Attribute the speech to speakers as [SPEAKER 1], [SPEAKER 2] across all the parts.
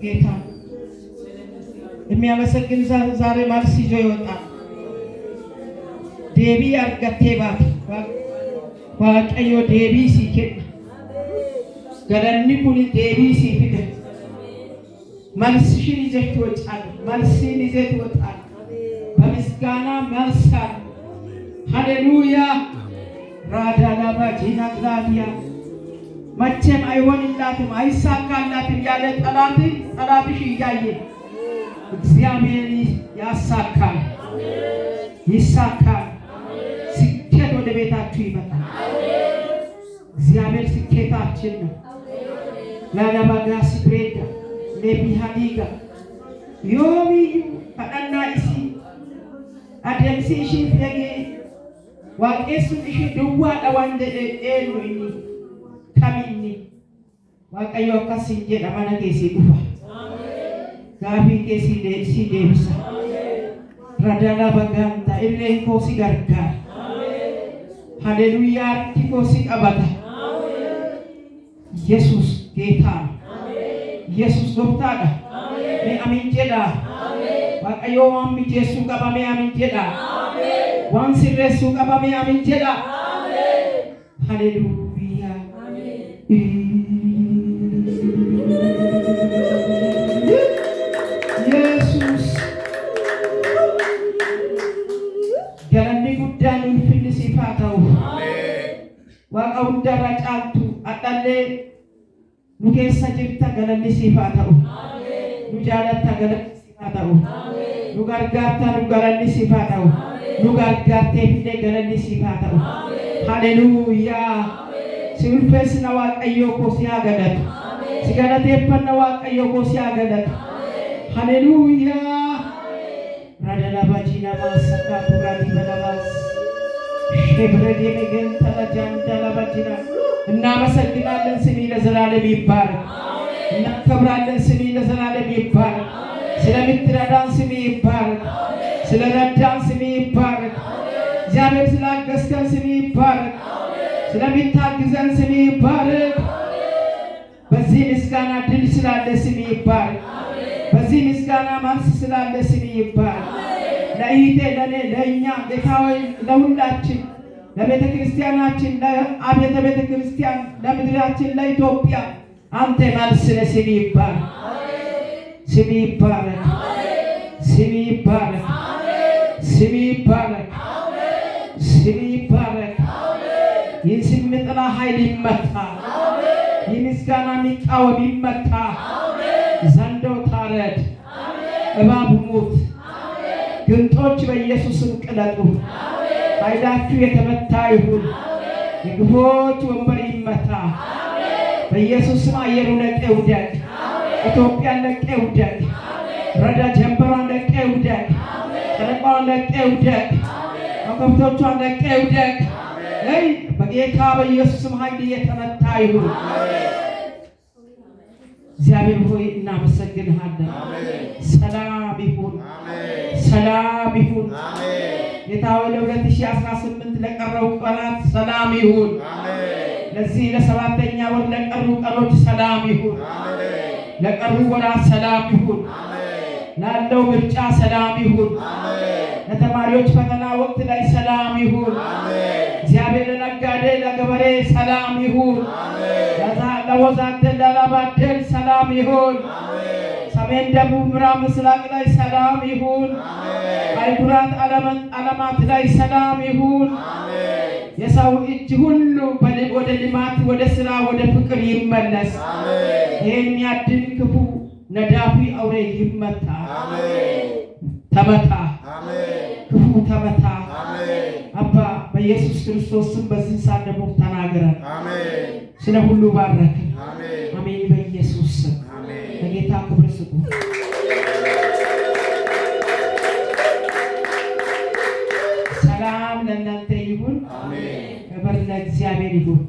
[SPEAKER 1] ጌታ የሚያመሰግን ዛሬ መልስ ይዞ ይወጣል። ዴቢ አርገቴባት ዋቀዮ ዴቢ ሲከ ገለኒ ኩኒ ዴቢ ሲፊደ መልስሽን ይዘሽ ትወጫለሽ። መልስሽን ይዘሽ ትወጣለሽ። በምስጋና መልሳል። ሃሌሉያ ራዳላባ ጂናግላዲያ መቼም አይሆንላትም አይሳካላትም ያለ ጠላትሽ እያየ እግዚአብሔር ያሳካል፣ ይሳካል። ስኬት ወደ ቤታችሁ ይመጣል። እግዚአብሔር ስኬታችን ነው። ላላባጋ ሲብሬዳ ለቢሃዲጋ ዮሚ ፈዳና እሲ አደምሲ እሺ ፈጌ ዋቄሱ እሺ ድዋ ዳዋንደ ኤሉኒ ካሚኒ ዋቀዮ ካሲንጀ ዳማና ኬሲ ዱፋ ጋቢ ኬሲ ደሲ ደብሳ ራዳላ ባጋንታ ኢሌን ኮሲ ጋርጋር ሃሌሉያ ቲኮሲ ቀባታ ኢየሱስ ጌታ ኢየሱስ ጎፍታዳ አሜን ጀዳ ዋቀዮ ዋሚ ጄሱ ቀባሜ አሜን ጀዳ ዋን ሲሬሱ ቀባሜ አሜን ጀዳ ሃሌሉያ ኢየሱስ ገለኒ ጉዳን ፍል ሲፋታው ዋቀው ደረጫቱ አጣለ ኑኬሳ ጅብታ ገለኒ ሲፋታው ኑጃለታ ገለኒ ሲፋታው ኑጋርጋታ ኑጋለኒ ሲፋታው ኑጋርጋቴ ፊደ ገለኒ ሲፋታው ሃሌሉያ ሲልፈስና ዋቀዮ ኮሲያ ገለቱ ሲገለቴፈና ዋቀዮ ኮሲያ ገለቱ ሃሌሉያ ራዳላባጂና ማሰካ ቱራዲ በለባስ ሸብረዴ መገን ተላጃንዳላባጂና እናመሰግናለን። ስሚ ለዘላለም ይባረክ። እናከብራለን። ስሚ ለዘላለም ይባረክ። ስለምትረዳን ስሚ ይባረክ። ስለረዳን ስሚ ይባረክ። እግዚአብሔር ስላገዝከን ስሚ ይባረክ። ስለምታግዘን ስሚ ይባረክ። በዚህ ምስጋና ድል ስላለ ስሚ ይባረክ። በዚህ ምስጋና መልስ ስላለ ስሚ ይባረክ። ለእህቴ ለኔ ለእኛ ጌታ ሆይ ለሁላችን ለቤተ ክርስቲያናችን ለአብያተ ቤተ ክርስቲያን ለምድራችን ለኢትዮጵያ አንተ መልስ ለስሚ ይባረክ። ስሚ ይባረክ። ስሚ ይባረክ። ስሚ ይባረክ። ስሚ ይባረክ። ይህ ስም ጥላ ኃይል ይመታ። ይህ ምስጋና የሚቃወም ይመታ። ዘንዶ ታረድ፣ እባብ ሙት፣ ግንጦች በኢየሱስም ቅለጡ። ኃይላችሁ የተመታ ይሁን። የግፎች ወንበር ይመታ በኢየሱስም። አየሩ ለቀ ውደቅ። ኢትዮጵያን ለቀ ውደቅ። ረዳ ጀንበሯን ለቀ ውደቅ። ጨረቃዋን ለቀ ውደቅ። ከብቶቿን ለቀ ውደቅ። በጌታ በኢየሱስም ኃይል የተመታ ይሁን። እግዚአብሔር ሆይ እናመሰግንሃለን። ሰላም ይሁን፣ ሰላም ይሁን። ጌታ ሆይ ለ2018 ለቀረው ቀናት ሰላም ይሁን። ለዚህ ለሰባተኛ ወር ለቀሩ ቀኖች ሰላም ይሁን። ለቀሩ ወራት ሰላም ይሁን። ላለው ምርጫ ሰላም ይሁን። ለተማሪዎች ፈተና ወቅት ላይ ሰላም ይሁን። እግዚአብሔር ለነጋዴ ለገበሬ ሰላም ይሁን። ለወዛደር ለላባደር ሰላም ይሁን። ሰሜን፣ ደቡብ፣ ምዕራብ፣ ምስራቅ ላይ ሰላም ይሁን። አይጉራት ዓለማት ላይ ሰላም ይሁን። የሰው እጅ ሁሉ ወደ ልማት፣ ወደ ስራ፣ ወደ ፍቅር ይመለስ። የሚያድን ክፉ ነዳፊ አውሬ ይመታ፣ ተመታ፣ ክፉ ተመታ። አባ በኢየሱስ ክርስቶስ ስም በዚህ ሰዓት ደግሞ ተናገረን። ስለ ሁሉ ባረክን። አሜን። በኢየሱስ ስም ለጌታ ክብር ስጡ። ሰላም ለእናንተ ይሁን። ክብር ለእግዚአብሔር ይሁን።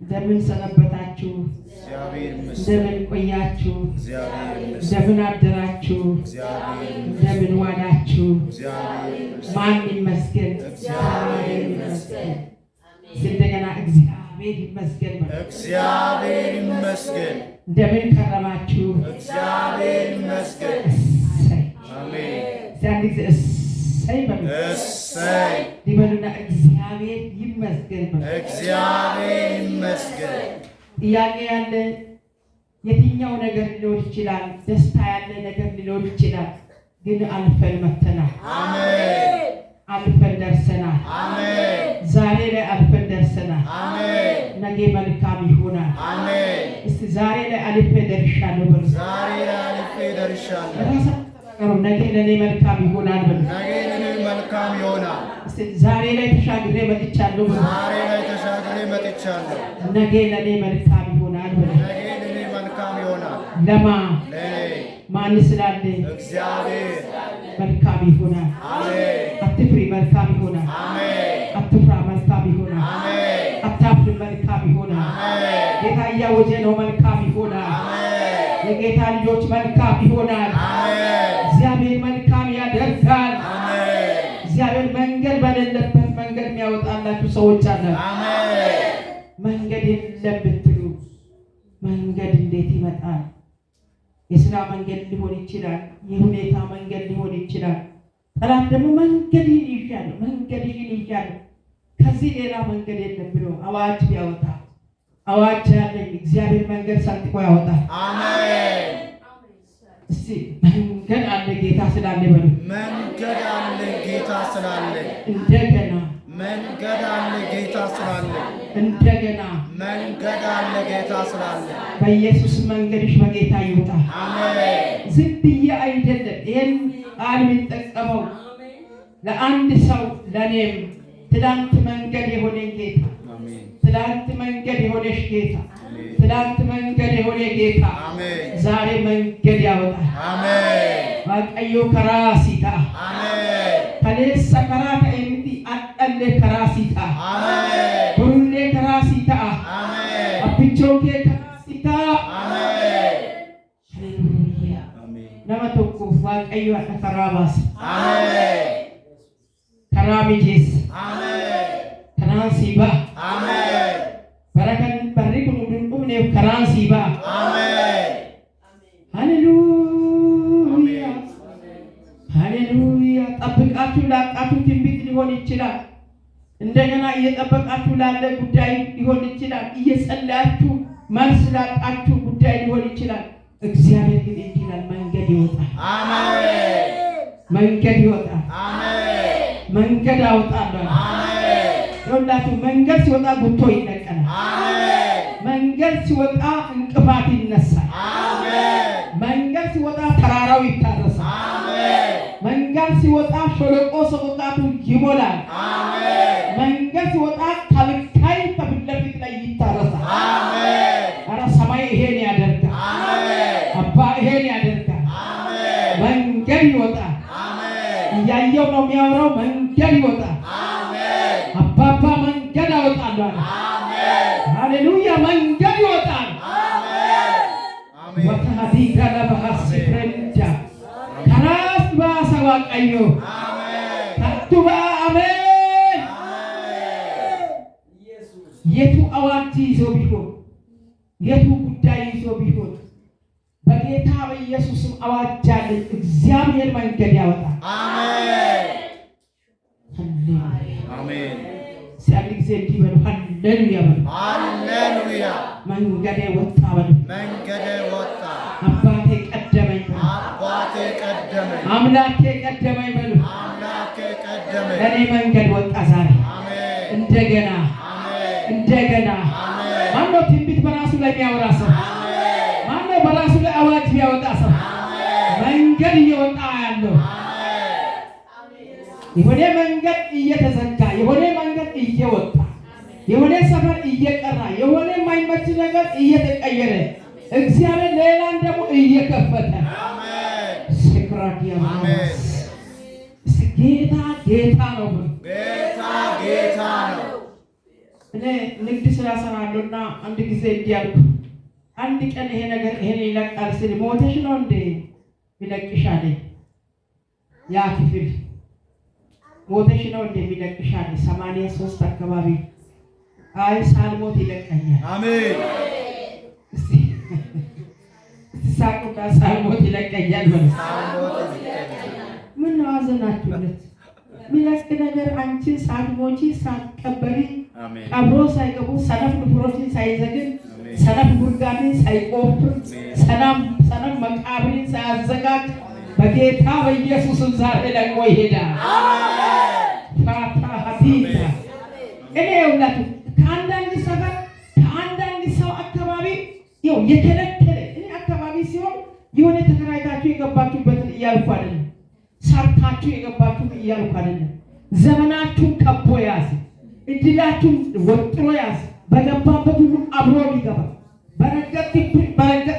[SPEAKER 1] እንደምን ሰነበታችሁ? እንደምን ቆያችሁ? እንደምን አደራችሁ? እንደምን ዋላችሁ? ማን ይመስገን? እግዚአብሔር ይመስገን። እንደገና እግዚአብሔር ይመስገን።
[SPEAKER 2] እግዚአብሔር ይመስገን።
[SPEAKER 1] እንደምን ከረማችሁ?
[SPEAKER 2] እግዚአብሔር
[SPEAKER 1] ጊዜ እሰይ በሉ
[SPEAKER 2] እሰይ
[SPEAKER 1] ይበሉና እግዚአብሔር ይመስገን በሉ።
[SPEAKER 2] እግዚአብሔር ይመስገን።
[SPEAKER 1] ጥያቄ ያለ የትኛው ነገር ሊኖር ይችላል። ደስታ ያለ ነገር ሊኖር ይችላል። ግን አልፈን መተናል።
[SPEAKER 2] አሜን።
[SPEAKER 1] አልፈን ደርሰናል።
[SPEAKER 2] አሜን።
[SPEAKER 1] ዛሬ ላይ አልፈን ደርሰናል።
[SPEAKER 2] አሜን።
[SPEAKER 1] ነገ መልካም ይሆናል።
[SPEAKER 2] አሜን።
[SPEAKER 1] እስቲ ዛሬ ላይ አልፌ ደርሻለሁ በሉ።
[SPEAKER 2] ዛሬ ላይ አልፌ ደርሻለሁ።
[SPEAKER 1] ራሳችሁ ነገ ለኔ መልካም ይሆናል በሉ።
[SPEAKER 2] ነገ ለኔ መልካም ይሆናል።
[SPEAKER 1] እስቲ ዛሬ ላይ ተሻግሬ መጥቻለሁ በሉ።
[SPEAKER 2] ዛሬ ላይ ተሻግሬ መጥቻለሁ።
[SPEAKER 1] ነገ ለኔ መልካም ይሆናል በሉ።
[SPEAKER 2] ነገ ለኔ መልካም ይሆናል።
[SPEAKER 1] ለማ
[SPEAKER 2] ለኔ
[SPEAKER 1] ማን ስላለ
[SPEAKER 2] እግዚአብሔር
[SPEAKER 1] መልካም ይሆናል።
[SPEAKER 2] አሜን።
[SPEAKER 1] አትፍሪ፣ መልካም ይሆናል።
[SPEAKER 2] አሜን።
[SPEAKER 1] አትፍራ፣ መልካም ይሆናል።
[SPEAKER 2] አሜን።
[SPEAKER 1] አታፍሪ፣ መልካም ይሆናል።
[SPEAKER 2] አሜን።
[SPEAKER 1] ጌታ እያወጀ ነው፣ መልካም ይሆናል።
[SPEAKER 2] አሜን።
[SPEAKER 1] የጌታ ልጆች መልካም ይሆናል።
[SPEAKER 2] አሜን።
[SPEAKER 1] እግዚአብሔር መልካም ያደርጋል።
[SPEAKER 2] አሜን።
[SPEAKER 1] እግዚአብሔር መንገድ በሌለበት መንገድ የሚያወጣላችሁ ሰዎች አለ።
[SPEAKER 2] አሜን።
[SPEAKER 1] መንገድ የለም ብትሉ መንገድ እንዴት ይመጣል? የሥራ መንገድ ሊሆን ይችላል። የሁኔታ መንገድ ሊሆን ይችላል። ጠላት ደግሞ መንገድህን ይዣለሁ፣ መንገድህን ይዣለሁ፣ ከዚህ ሌላ መንገድ የለም ብሎ አዋጅ ቢያወጣ አዋጅ ያለኝ እግዚአብሔር መንገድ ሰንጥቆ ያወጣል።
[SPEAKER 2] አሜን።
[SPEAKER 1] እስቲ መንገድ አለ ጌታ ስላለ በሉ።
[SPEAKER 2] መንገድ አለ ጌታ ስላለ።
[SPEAKER 1] እንደገና
[SPEAKER 2] መንገድ አለ ጌታ ስላለ።
[SPEAKER 1] እንደገና
[SPEAKER 2] መንገድ አለ ጌታ ስላለ።
[SPEAKER 1] በኢየሱስ መንገድሽ በጌታ ይውጣ።
[SPEAKER 2] አሜን።
[SPEAKER 1] ዝም ብዬ አይደለም ይሄን ቃል የሚጠቀመው ለአንድ ሰው ለኔም ትላንት መንገድ የሆነ ጌታ፣ ትላንት መንገድ የሆነሽ ጌታ፣ ትላንት መንገድ የሆነ ጌታ ዛሬ መንገድ ያወጣል።
[SPEAKER 2] አሜን።
[SPEAKER 1] ዋቀዮ ከራሲታ
[SPEAKER 2] አሜን።
[SPEAKER 1] ከሌሳ ከራታ ኤምቲ አጠለ ከራሲታ
[SPEAKER 2] አሜን።
[SPEAKER 1] ሁሌ ከራሲታ
[SPEAKER 2] አሜን።
[SPEAKER 1] አብቾኬ ከራሲታ
[SPEAKER 2] አሜን።
[SPEAKER 1] ሃሌሉያ። nama tokkoof waaqayyo akka karaa baase.
[SPEAKER 2] Ameen.
[SPEAKER 1] Karaa mijeesse.
[SPEAKER 2] Ameen.
[SPEAKER 1] Karaan sii ba'a.
[SPEAKER 2] Ameen.
[SPEAKER 1] Barri kun hin dhumneef karaan sii ba'a.
[SPEAKER 2] Ameen.
[SPEAKER 1] ሃሌሉያ ሃሌሉያ። ጠብቃችሁ ላጣችሁ ትንቢት ሊሆን ይችላል። እንደገና እየጠበቃችሁ ላለ ጉዳይ ሊሆን ይችላል። እየጸለያችሁ መልስ ላጣችሁ ጉዳይ ሊሆን ይችላል። እግዚአብሔር ግን እንዲህ ይላል፣ መንገድ ይወጣል።
[SPEAKER 2] አሜን።
[SPEAKER 1] መንገድ ይወጣል።
[SPEAKER 2] አሜን።
[SPEAKER 1] መንገድ አውጣለሁ።
[SPEAKER 2] አሜን።
[SPEAKER 1] ይኸውላችሁ መንገድ ሲወጣ ጉቶ ይነቀላል።
[SPEAKER 2] አሜን።
[SPEAKER 1] መንገድ ሲወጣ እንቅፋት ይነሳል።
[SPEAKER 2] አሜን።
[SPEAKER 1] መንገድ ሲወጣ ተራራው ይታረሳል።
[SPEAKER 2] አሜን።
[SPEAKER 1] መንገድ ሲወጣ ሸለቆ ሰቆቃቱ ይሞላል።
[SPEAKER 2] አሜን።
[SPEAKER 1] መንገድ ሲወጣ ከልካይ ከፊት ለፊት ላይ ይታረሳል።
[SPEAKER 2] አሜን።
[SPEAKER 1] ኧረ ሰማይ ይሄን ያደርጋል።
[SPEAKER 2] አሜን።
[SPEAKER 1] አባ ይሄን ያደርጋል።
[SPEAKER 2] አሜን።
[SPEAKER 1] መንገድ ይወጣል።
[SPEAKER 2] አሜን።
[SPEAKER 1] እያየው ነው የሚያወራው። መንገድ ይወጣል።
[SPEAKER 2] አሜን።
[SPEAKER 1] አባባ መንገድ አወጣለሁ አለ።
[SPEAKER 2] አሜን።
[SPEAKER 1] ሃሌሉያ። መንገድ ይወጣል።
[SPEAKER 2] አሜን። አሜን።
[SPEAKER 1] ወታዲ ጋላባስ ፍሬንጃ ከራስ ባሰዋ ቀዮ
[SPEAKER 2] አሜን።
[SPEAKER 1] ታቱባ አሜን። የቱ አዋጅ ይዞ ቢሆን የቱ ጉዳይ ይዞ ቢሆን በጌታ በኢየሱስም አዋጅ አለ። እግዚአብሔር መንገድ ያወጣል።
[SPEAKER 2] አሜን።
[SPEAKER 1] ሃሌሉያ
[SPEAKER 2] አሜን።
[SPEAKER 1] ሲያል ጊዜ እንዲህ በሉ፣ ሃሌሉያ በሉ።
[SPEAKER 2] ሃሌሉያ።
[SPEAKER 1] መንገዴ ወጣ በሉ።
[SPEAKER 2] መንገዴ ወጣ።
[SPEAKER 1] አባቴ ቀደመኝ በሉ።
[SPEAKER 2] አባቴ ቀደመኝ።
[SPEAKER 1] አምላኬ ቀደመኝ በሉ።
[SPEAKER 2] አምላኬ ቀደመኝ።
[SPEAKER 1] ለኔ መንገድ ወጣ ዛሬ
[SPEAKER 2] አሜን።
[SPEAKER 1] እንደገና
[SPEAKER 2] አሜን።
[SPEAKER 1] እንደገና።
[SPEAKER 2] አሜን።
[SPEAKER 1] ማነው ትንቢት በራሱ ላይ የሚያወራ ሰው?
[SPEAKER 2] አሜን።
[SPEAKER 1] ማነው በራሱ ላይ አዋጅ የሚያወጣ ሰው?
[SPEAKER 2] አሜን።
[SPEAKER 1] መንገድ እየወጣ ያለው የሆነ መንገድ እየተዘጋ የሆነ መንገድ እየወጣ የሆነ ሰፈር እየቀራ የሆነ የማይመች ነገር እየተቀየረ እግዚአብሔር ሌላን ደግሞ እየከፈተ
[SPEAKER 2] አሜን።
[SPEAKER 1] ስክራዲያ
[SPEAKER 2] አሜን።
[SPEAKER 1] ጌታ ጌታ ነው።
[SPEAKER 2] ጌታ ጌታ ነው።
[SPEAKER 1] እኔ ንግድ ስራ ሰራለሁና አንድ ጊዜ እንዲህ አልኩ። አንድ ቀን ይሄ ነገር ይሄን ይለቃል ስል ሞተሽ ነው እንዴ ይለቅሻል? ያ ክፍል ሞተሽ ነው እንዴ ይለቅሻል? 83 አካባቢ አይ ሳልሞት ይለቀኛል።
[SPEAKER 2] አሜን።
[SPEAKER 1] እስቲ ሳቁና ሳልሞት ይለቀኛል ማለት ምን ነው አዘናችሁለት? ሚላክ ነገር አንቺን ሳትሞቺ ሳትቀበሪ ቀብሮ ሳይገቡ ሰነፍ ንፍሮችን ሳይዘግን ሰነፍ ጉድጓድን ሳይቆፍር ሰላም መቃብርን ሳያዘጋጅ በጌታ በኢየሱስ ዛሬ ደግሞ ይሄዳል። ፋታ ሀዲታ እኔ ሁላቱ ከአንዳንድ ሰፈር ከአንዳንድ ሰው አካባቢ ይኸው የተለከለ እኔ አካባቢ ሲሆን የሆነ ተከራይታችሁ የገባችሁበትን እያልኩ አይደለም፣ ሰርታችሁ የገባችሁት እያልኩ አይደለም። ዘመናችሁን ከቦ ያዝ፣ እድላችሁን ወጥሮ ያዝ። በገባበት ሁሉ አብሮ የሚገባ በረገጥ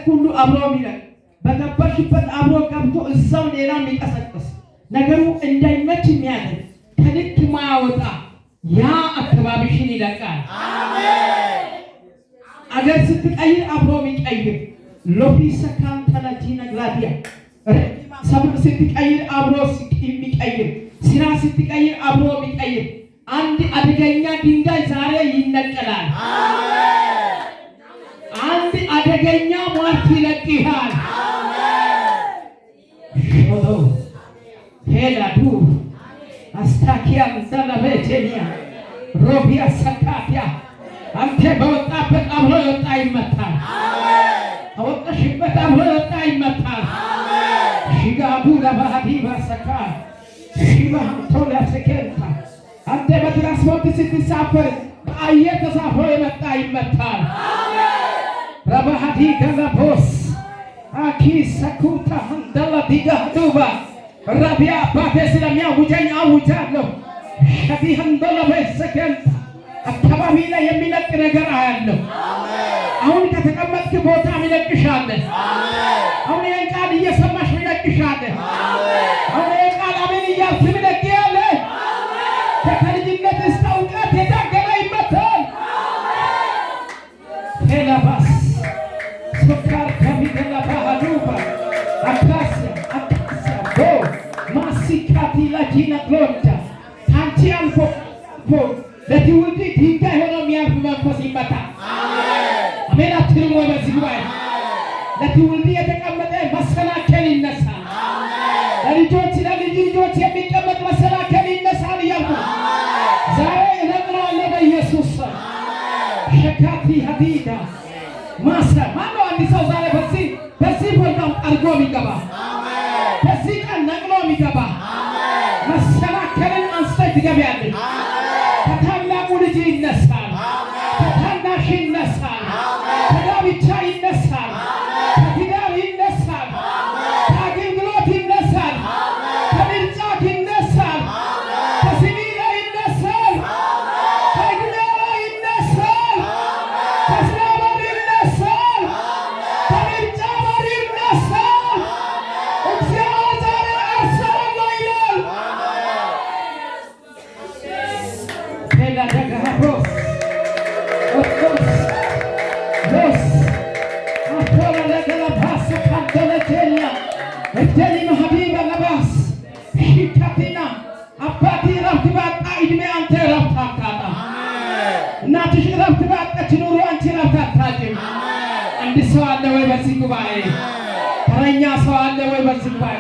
[SPEAKER 1] ሁሉ አብሮ የሚለቅ በገባሽበት አብሮ ገብቶ እዛው ሌላ የሚቀሰቅስ ነገሩ እንዳይመች የሚያደርግ ከልክ ማያወጣ ያ አካባቢሽን ይለቃል። አገር ስትቀይር አብሮ የሚቀይር ሎፊሰ ካንተላጂ ነግራዲያ ሰብር ስትቀይር አብሮ የሚቀይር ስራ ስትቀይር አብሮ የሚቀይር አንድ አደገኛ ድንጋይ ዛሬ ይነቀላል። አንድ አደገኛ ሟርት ይለቅሃል። ሾሎ ሄላዱ አስታኪያ ዘለበቴኒያ ሮቢያ ሰካቲያ አንተ በወጣበት አብሮ ወጣ ይመታል። አወጣሽበት አብሮ ወጣ ይመታል። ሽጋቡ ለባህዲ ባሰካ ሽባ ቶላ ሰከንታ አንተ በትራንስፖርት ስትሳፈር በአየር ተሳፍሮ የመጣ ይመታል። ረባህዲ ገለቦስ አኪ ሰኩታ እንደላ ዲጋ ዱባ ረቢያ አባቴ ስለሚያውጀኝ አውጃለሁ። ሸቢህ እንደላ በሰከንታ አካባቢ ላይ የሚለቅ ነገር አያለሁ። አሁን ከተቀመጥክ ቦታ ይለቅሻለህ። አሁን ይህን ቃል እየሰማሽ ይለቅሻለህ። አሁን ይህን ቃል አሜን እያልክ ይለቅያለህ። ከልጅነት እስከ እውቀት የታገለ ይመታል። ሄላባስ ሱካር ከሚገላ ባህሉባ አካስያ ቦ ማሲካቲ ላጂና ግሎንጃ ታንቺ አልፎ ለትውልድ ድንጋይ ሆኖ የሚያልፍ መንፈስ ይመታል። አሜን አትልም ወይ? በዚህ ጉባኤ ለትውልድ የተቀመጠ መሰናከል ይነሳል። ለልጆች ለልጅ ልጆች የሚቀመጥ መሰናከል ይነሳል እያልኩ ዛሬ እነግራለሁ በኢየሱስ ስም። ሸካቲ ሀዲዳ ማሰ ማነው አንድ ሰው ዛሬ በዚህ ፕሮግራም አድርጎ የሚገባ በዚህ ቀን ነቅሎ የሚገባ መሰናከልን አንስተሽ ትገቢያለሽ። ከታላቁ ልጅ ይነሳል፣ ከታናሽ ይነሳል፣ ከጋብቻ ይነሳል፣ ከትዳር ይነሳል፣ ከአገልግሎት ይነሳል፣ ከምርጫት ይነሳል፣ ከስሚ ላይ ይነሳል፣ ከእድሜ ላይ ይነሳል፣ ከስራ በር ይነሳል፣ ከምርጫ በር ይነሳል። እግዚአብሔር ዛሬ አሰራለሁ ይላል። እናትሽ ረፍት ባጣች ኑሮ አንቺ ረፍት አታጭም። አንድ ሰው አለ ወይ በዚህ ጉባኤ? ተረኛ ሰው አለ ወይ በዚህ ጉባኤ?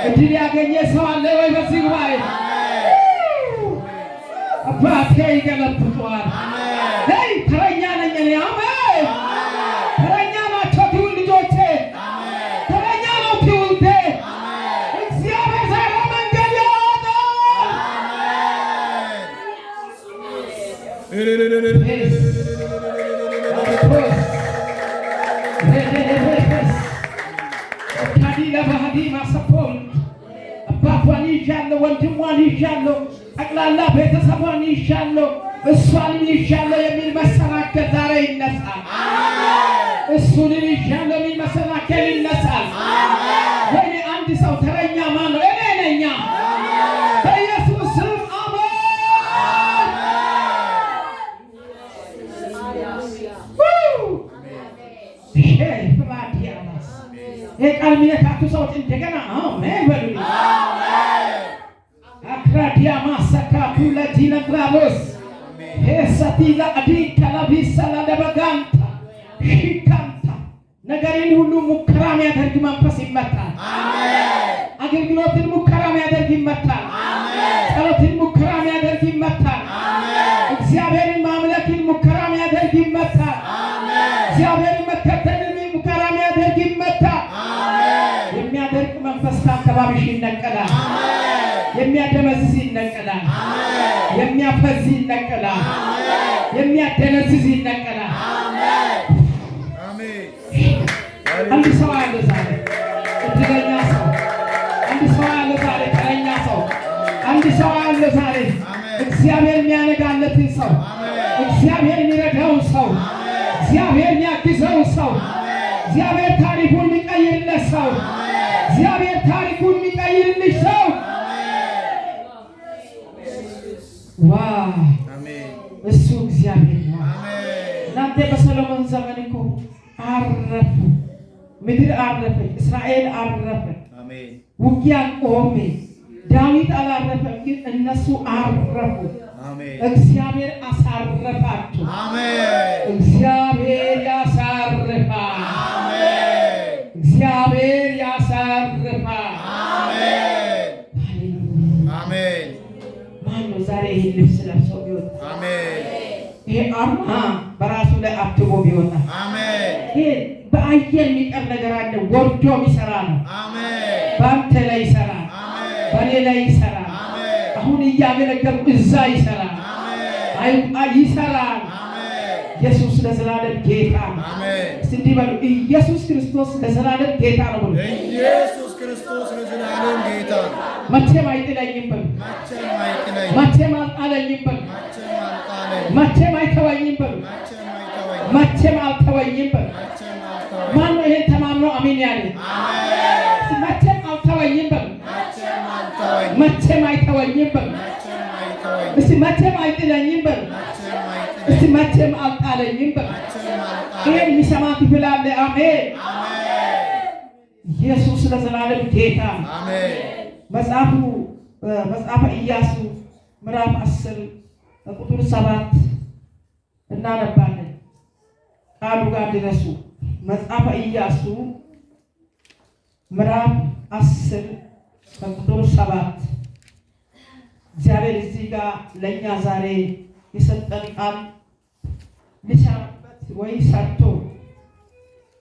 [SPEAKER 1] እድል ያገኘ ሰው አለ ወይ በዚህ ጉባኤ? አባቴ ይገለብጠዋል። ሄይ ተረኛ ነኝ እኔ። አሜን። ተረኛ ናቸው ትውልድ ልጆቼ፣ ተረኛ ነው ትውልዴ። እግዚአብሔር ዛሬ መንገድ ያወጣል። ለባህዲ ማሰፖል አባቷን ይዣለሁ፣ ወንድሟን ይዣለሁ፣ ጠቅላላ ቤተሰቧን ይዣለሁ፣ እሷንም ይዣለሁ የሚል መሰናከል ዛሬ ይነሳል። እሱንም ይዣለሁ የሚል መሰናከል ይነሳል። ወይኔ አንድ ሰው ተረኛ ማን ነው? እኔ ነኝ። በኢየሱስ ስም አሜን። ቃል የሚነካቱ ሰዎች እንደገና አሜን በሉ። አክራዲያ ማሰካቱ ለዲነግራቦስ ሄሳቲላ አዲካ ለቢሰላ ለበጋንታ ሽካንታ ነገርን ሁሉ ሙከራ የሚያደርግ መንፈስ ይመታል። አገልግሎትን ሙከራ የሚያደርግ ይመታል። ጸሎትን ሙከራ የሚያደርግ ይመታል። እግዚአብሔርን ማምለክን ሙከራ የሚያደርግ ይመታል። እግዚአብሔርን መከተልን ሙከራ የሚያደርግ ይመታል። የሚያደርግ መንፈስ ከአካባቢሽ ይነቀላል። የሚያደመዝዝ ይነቀላል። የሚያፈዝ ይነቀላል። የሚያደነዝዝ ይነቀላል። አንድ ሰው አለ ዛሬ እድለኛ ሰው፣ አንድ ሰው አለ ዛሬ ተረኛ ሰው፣ አንድ ሰው አለ ዛሬ እግዚአብሔር የሚያነጋለትን ሰው፣ እግዚአብሔር የሚረዳው ሰው፣ እግዚአብሔር የሚያግዘው ሰው፣ እግዚአብሔር ታሪኩን የሚቀይርለት ሰው፣ እግዚአብሔር ታሪኩን የሚቀይርልሽ ሰው። ዋው! እሱ እግዚአብሔር ነው። እናንተ በሰሎሞን ዘመን እኮ አረፉ፣ ምድር አረፈች፣ እስራኤል አረፈ፣ ውጊያ ቆሜ፣ ዳዊት አላረፈም፣ ግን እነሱ አረፉ። እግዚአብሔር አሳረፋቸው። እግዚአብሔር ያሳርፋል። እግዚአብሔር ያሳርፋል። ማን ነው ዛሬ ይህን ልብስ ለብሶ ቢወጣ? ይሄ አርማ በራሱ ላይ አብትቦ ቢወጣ? ይሄ በአየር የሚቀር ነገር አለ፣ ወርዶ የሚሰራ ነው። በአንተ ላይ ይሰራል፣ በእኔ ላይ ይሰራል። አሁን እያገለገልኩ እዛ ይሰራል፣ ይሰራል። ኢየሱስ ለዘላለም ጌታ ነው። እንዲህ በሉ፣ ኢየሱስ ክርስቶስ ለዘላለም ጌታ ነው በሉ።
[SPEAKER 2] ኢየሱስ ክርስቶስ ለዘላለም ጌታ ነው።
[SPEAKER 1] መቼም አይጥለኝም በሉ። መቼም አልጣለኝም በሉ። መቼም አይተወኝም በሉ። መቼም አልተወኝም በሉ። ማነው ይሄን ተማምኖ አሜን ያለ? መቼም አልተወኝም በሉ። መቼም አይተወኝም በሉ። እስቲ መቼም አይጥለኝም በሉ። እስቲ መቼም አልጣለኝም በሉ። ይሄን የሚሰማ ክፍል አለ። አሜን። ኢየሱስ ለዘላለም ጌታ ነው። መጽሐፈ ኢያሱ ምዕራፍ 10 ቁጥር 7 እናነባለን። ቃሉ ጋር ድረሱ። መጽሐፈ ኢያሱ ምዕራፍ 10 ቁጥር 7 እግዚአብሔር እዚህ ጋር ለእኛ ዛሬ የሰጠን ቃል ሊሰራበት ወይ ሰርቶ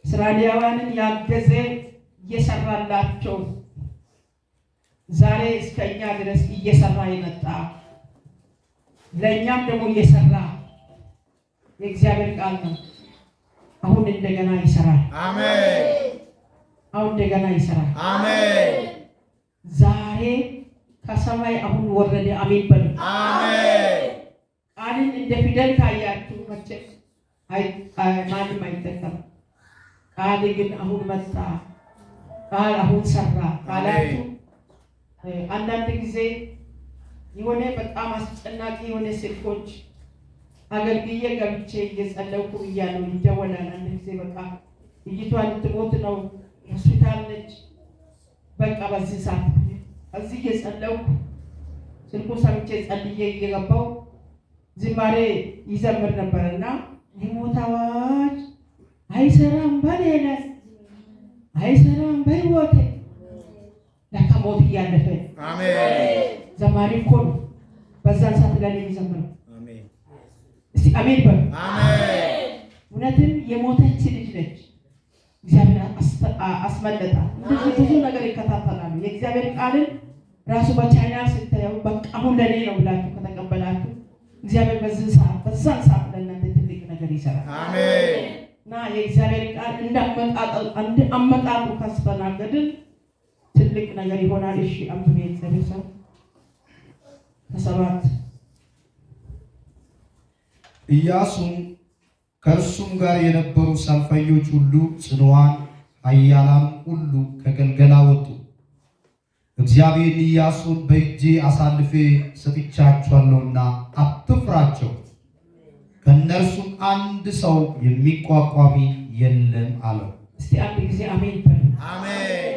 [SPEAKER 1] እስራኤላውያንን ያገዘ እየሰራላቸው ዛሬ እስከ እኛ ድረስ እየሰራ የመጣ ለእኛም ደግሞ እየሰራ የእግዚአብሔር ቃል ነው። አሁን እንደገና ይሰራል።
[SPEAKER 2] አሜን።
[SPEAKER 1] አሁን እንደገና ይሰራል።
[SPEAKER 2] አሜን።
[SPEAKER 1] ዛሬ ከሰማይ አሁን ወረደ። አሜን በሉ።
[SPEAKER 2] አሜን።
[SPEAKER 1] ቃልን እንደ ፊደል ካያችሁ መቼም ማንም አይጠቀም። ቃል ግን አሁን መጣ። ቃል አሁን ሰራ ካላችሁ አንዳንድ ጊዜ የሆነ በጣም አስጨናቂ የሆነ ስልኮች አገልግዬ ገብቼ እየጸለይኩ እያለሁ ይደወላል። አንድ ጊዜ በቃ ልጅቷ ልትሞት ነው፣ ሆስፒታል ነች። በቃ በዚህ ሰዓት እዚህ እየጸለይኩ ስልኩ ሰምቼ ጸልዬ እየገባሁ ዝማሬ ይዘምር ነበርና የሞት አዋጅ አይሰራም በሌላ አይሰራም በሕይወቴ ለካ ሞት እያለፈ
[SPEAKER 2] አሜን።
[SPEAKER 1] ዘማሪ እኮ ነው በዛን ሰዓት ላይ የሚዘምረው።
[SPEAKER 2] አሜን።
[SPEAKER 1] እስቲ አሜን በሉ።
[SPEAKER 2] አሜን።
[SPEAKER 1] እውነትም የሞተች ልጅ ነች። እግዚአብሔር አስመለጣ። እንደዚህ ብዙ ነገር ይከታተላሉ። የእግዚአብሔር ቃልን ራሱ በቻይና ስታየው በቃ አሁን ለኔ ነው ብላችሁ ከተቀበላችሁ እግዚአብሔር በዛን ሰዓት ለእናንተ ትልቅ ነገር ይሰራል።
[SPEAKER 2] አሜን።
[SPEAKER 1] እና የእግዚአብሔር ቃል አመጣጡ ካስተናገድን ትልቅ ነገር ይሆናል። እሺ አንብቤ እግዚአብሔር ሰው ከሰባት
[SPEAKER 3] ኢያሱም ከእርሱም ጋር የነበሩ ሰልፈኞች ሁሉ ጽኑዓን ኃያላን ሁሉ ከገልገላ ወጡ። እግዚአብሔር ኢያሱን በእጄ አሳልፌ ሰጥቻቸዋለሁና አትፍራቸው፣ ከእነርሱም አንድ ሰው የሚቋቋሚ የለም አለው።
[SPEAKER 1] እስቲ አንድ ጊዜ አሜን በሉ።
[SPEAKER 2] አሜን።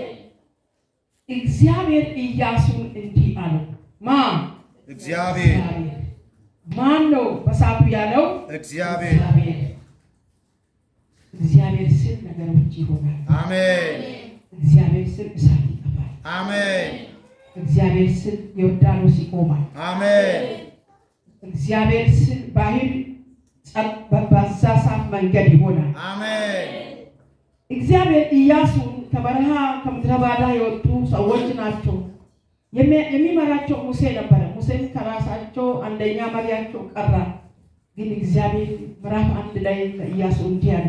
[SPEAKER 1] እግዚአብሔር ኢያሱን እንዲህ አለው። ማን?
[SPEAKER 2] እግዚአብሔር።
[SPEAKER 1] ማን ነው በሰዓቱ ያለው?
[SPEAKER 2] እግዚአብሔር።
[SPEAKER 1] እግዚአብሔር ስል ነገሮች ይሆናል።
[SPEAKER 2] አሜን።
[SPEAKER 1] እግዚአብሔር ስል እሳት ይጠፋል።
[SPEAKER 2] አሜን።
[SPEAKER 1] እግዚአብሔር ስል ዮርዳኖስ ይቆማል።
[SPEAKER 2] አሜን።
[SPEAKER 1] እግዚአብሔር ስል ባህር በዛ ሰዓት መንገድ ይሆናል።
[SPEAKER 2] አሜን።
[SPEAKER 1] እግዚአብሔር ኢያሱን ከበረሃ ከምድረ በዳ የወጡ ሰዎች ናቸው። የሚመራቸው ሙሴ ነበረ። ሙሴም ከራሳቸው አንደኛ መሪያቸው ቀራ። ግን እግዚአብሔር ምዕራፍ 1 ላይ ለኢያሱ እንዲህ አለ፣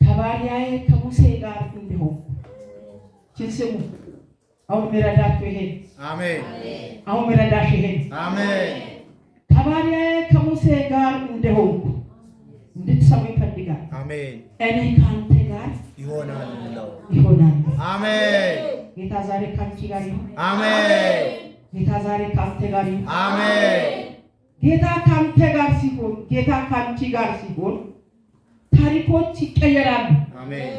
[SPEAKER 1] ከባሪያዬ ከሙሴ ጋር እንዲሆን ስሙ። አሁን ምረዳችሁ ይሄን።
[SPEAKER 2] አሜን።
[SPEAKER 1] አሁን ምረዳሽ ይሄን።
[SPEAKER 2] አሜን።
[SPEAKER 1] ከባሪያዬ ከሙሴ ጋር እንዲሆን እንድትሰሙ ይፈልጋል።
[SPEAKER 2] አሜን።
[SPEAKER 1] እኔ ካንተ ጋር
[SPEAKER 2] ይሆናል ነው።
[SPEAKER 1] ይሆናል።
[SPEAKER 2] አሜን።
[SPEAKER 1] ጌታ ዛሬ ካንቺ ጋር ይሁን።
[SPEAKER 2] አሜን።
[SPEAKER 1] ጌታ ዛሬ ካንተ ጋር ይሁን።
[SPEAKER 2] አሜን።
[SPEAKER 1] ጌታ ካንተ ጋር ሲሆን፣ ጌታ ካንቺ ጋር ሲሆን ታሪኮች ይቀየራሉ።
[SPEAKER 2] አሜን።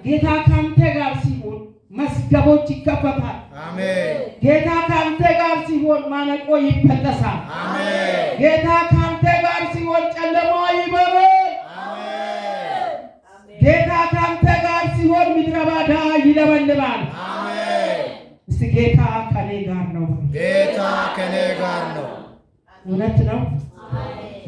[SPEAKER 1] ጌታ ካንተ ጋር ሲሆን መስገቦች ይከፈታል።
[SPEAKER 2] አሜን።
[SPEAKER 1] ጌታ ካንተ ጋር ሲሆን ማነቆ ይፈተሳል።
[SPEAKER 2] አሜን።
[SPEAKER 1] ጌታ ካንተ ጋር ሲሆን ጨለማ ይበራል።
[SPEAKER 2] አሜን።
[SPEAKER 1] ጌታ ካንተ ጋር ሲሆን ምድረ በዳ ይለመልማል።
[SPEAKER 2] አሜን።
[SPEAKER 1] እስቲ ጌታ ከኔ ጋር ነው።
[SPEAKER 2] ጌታ ከኔ ጋር ነው።
[SPEAKER 1] እውነት ነው።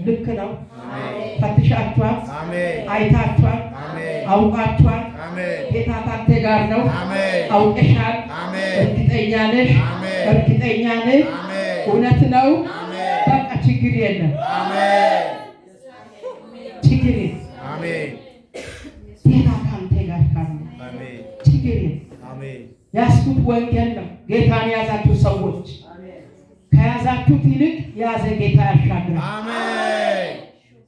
[SPEAKER 1] ልክ ነው።
[SPEAKER 2] አሜን።
[SPEAKER 1] ፈትሻችኋል።
[SPEAKER 2] አሜን።
[SPEAKER 1] አይታችኋል።
[SPEAKER 2] አሜን።
[SPEAKER 1] አውቃችኋል።
[SPEAKER 2] አሜን።
[SPEAKER 1] ጌታ ካንተ ጋር ነው።
[SPEAKER 2] አሜን።
[SPEAKER 1] አውቀሻል።
[SPEAKER 2] አሜን።
[SPEAKER 1] እርግጠኛ ነሽ።
[SPEAKER 2] አሜን።
[SPEAKER 1] እርግጠኛ ነሽ።
[SPEAKER 2] አሜን።
[SPEAKER 1] እውነት ነው።
[SPEAKER 2] አሜን።
[SPEAKER 1] በቃ ችግር የለም።
[SPEAKER 2] አሜን።
[SPEAKER 1] ችግር የለም።
[SPEAKER 2] አሜን።
[SPEAKER 1] ጌታ ካንተ ጋር ካለ
[SPEAKER 2] አሜን።
[SPEAKER 1] ችግር የለም።
[SPEAKER 2] አሜን።
[SPEAKER 1] ያስኩት ወንጌል ነው። ጌታን የያዛችሁ ሰዎች ከያዛችሁት ይልቅ የያዘ ጌታ ያሻግራል።
[SPEAKER 2] አሜን።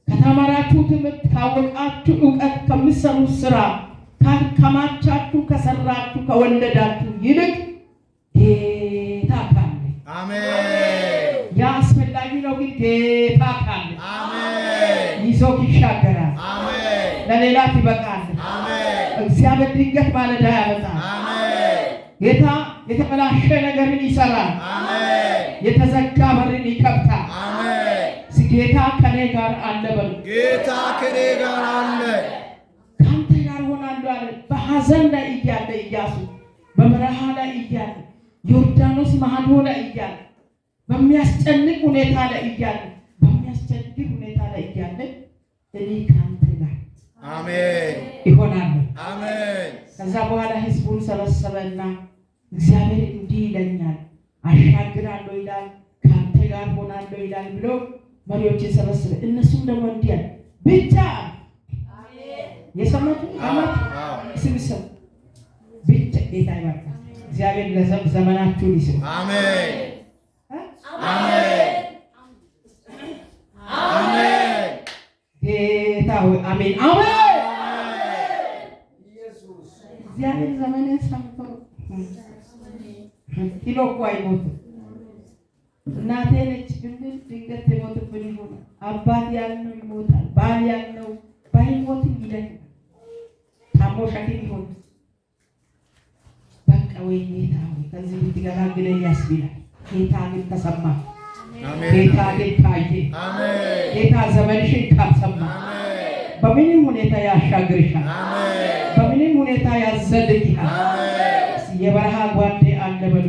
[SPEAKER 1] ከተማራችሁ ትምህርት፣ ካወቃችሁ እውቀት፣ ከምትሰሩት ስራ፣ ካከማቻችሁ፣ ከሰራችሁ፣ ከወለዳችሁ ይልቅ ጌታ ካለ
[SPEAKER 2] አሜን።
[SPEAKER 1] ያ አስፈላጊ ነው። ግን ጌታ ካለ
[SPEAKER 2] አሜን።
[SPEAKER 1] ይዞት ይሻገራል።
[SPEAKER 2] አሜን።
[SPEAKER 1] ለሌላ ይበቃል።
[SPEAKER 2] አሜን።
[SPEAKER 1] እግዚአብሔር ድንገት ማለዳ ያመጣል።
[SPEAKER 2] አሜን።
[SPEAKER 1] ጌታ የተበላሸ ነገርን ይሰራል።
[SPEAKER 2] አሜን።
[SPEAKER 1] የተዘጋ በርን ይከፍታል።
[SPEAKER 2] አሜን።
[SPEAKER 1] ጌታ ከኔ ጋር አለ በሉ።
[SPEAKER 2] ጌታ ከኔ ጋር አለ።
[SPEAKER 1] ካንተ ጋር ሆናለሁ አለ። በሐዘን ላይ እያለ ኢያሱ በበረሃ ላይ እያለ ዮርዳኖስ ማዶ ላይ እያለ በሚያስጨንቅ ሁኔታ ላይ እያለ በሚያስቸግር ሁኔታ ላይ እያለ እኔ ካንተ ጋር
[SPEAKER 2] አሜን
[SPEAKER 1] ይሆናለሁ።
[SPEAKER 2] አሜን።
[SPEAKER 1] ከዛ በኋላ ህዝቡን ሰበሰበና እግዚአብሔር እንዲህ ይለኛል፣ አሻግራለሁ ይላል፣ ካንተ ጋር ሆናለሁ ይላል ብሎ መሪዎችን ሰበሰበ። እነሱም ደግሞ እንዲህ አለ ብቻ የሰማችሁ ስብስብ ብቻ ጌታ ይባርካል። እግዚአብሔር ለዘመናችሁን ይስጥ።
[SPEAKER 2] አሜን አሜን አሜን።
[SPEAKER 1] ጌታ ሆይ አሜን አሜን። እግዚአብሔር ዘመንን ሰምቶ ኪሎ እኮ አይሞትም። እናቴ ነች ብንል ድንገት የሞትብን ይሆናል። አባት ያልነው ይሞታል። ባል ያልነው ባይሞትም ይደክማል። ታሞ ሸክም ይሆን በቃ ወይ ጌታ ሆይ ከዚህ ብትገላግለኝ ያስብላል። ጌታ ግን ተሰማ። ጌታ ግን ታየ። ጌታ ዘመንሽን ካልሰማ በምንም ሁኔታ ያሻግርሻል። በምንም ሁኔታ ያዘልቅሻል። የበረሃ ጓዴ አለ በሉ።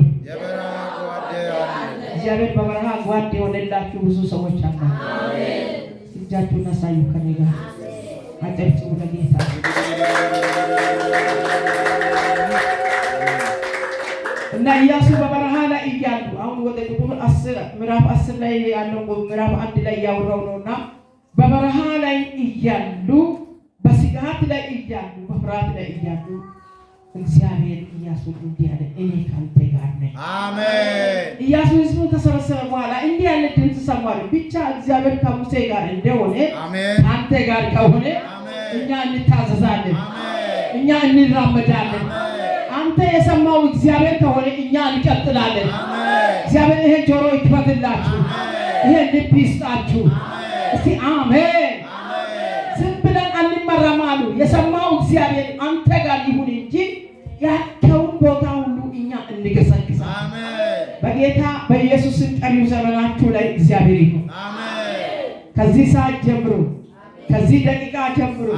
[SPEAKER 1] እግዚአብሔር በበረሃ ጓዴ የሆነላችሁ ብዙ ሰዎች አሉ። እጃችሁን አሳዩ። ከኔ ጋር አጨብጭቡ ለጌታ። እና ኢያሱ በበረሃ ላይ እያሉ አሁን ወደ ቁጥር 10 ምዕራፍ 10 ላይ ያለው ምዕራፍ 1 ላይ ያወራው ነውና በበረሃ ላይ እያሉ በስጋት ላይ እያሉ በፍርሃት ላይ እያሉ እግዚአብሔር ኢያሱ እንዲህ አለ፣ እኔ ካንተ ጋር ነኝ።
[SPEAKER 2] አሜን።
[SPEAKER 1] ኢያሱ ሕዝቡን ከሰበሰበ በኋላ እንዲህ ያለ ድምፅ ሰማሉ። ብቻ እግዚአብሔር ከሙሴ ጋር እንደሆነ ካንተ ጋር ከሆነ እኛ እንታዘዛለን፣ እኛ እንራመዳለን። አንተ የሰማው እግዚአብሔር ከሆነ እኛ እንቀጥላለን። እግዚአብሔር ይሄ ጆሮ ይክፈትላችሁ፣ ይሄ ልብ ይስጣችሁ። እስቲ አሜን። ዝም ብለን አንመራም አሉ። የሰማው እግዚአብሔር አንተ ጋር ይሁን እንጂ ያለውን ቦታ ሁሉ እኛ እንገሰግሳለን። በጌታ በኢየሱስ ቀሪው ዘመናችሁ ላይ እግዚአብሔር ይሁን። ከዚህ ሰዓት ጀምሮ ከዚህ ደቂቃ ጀምሮ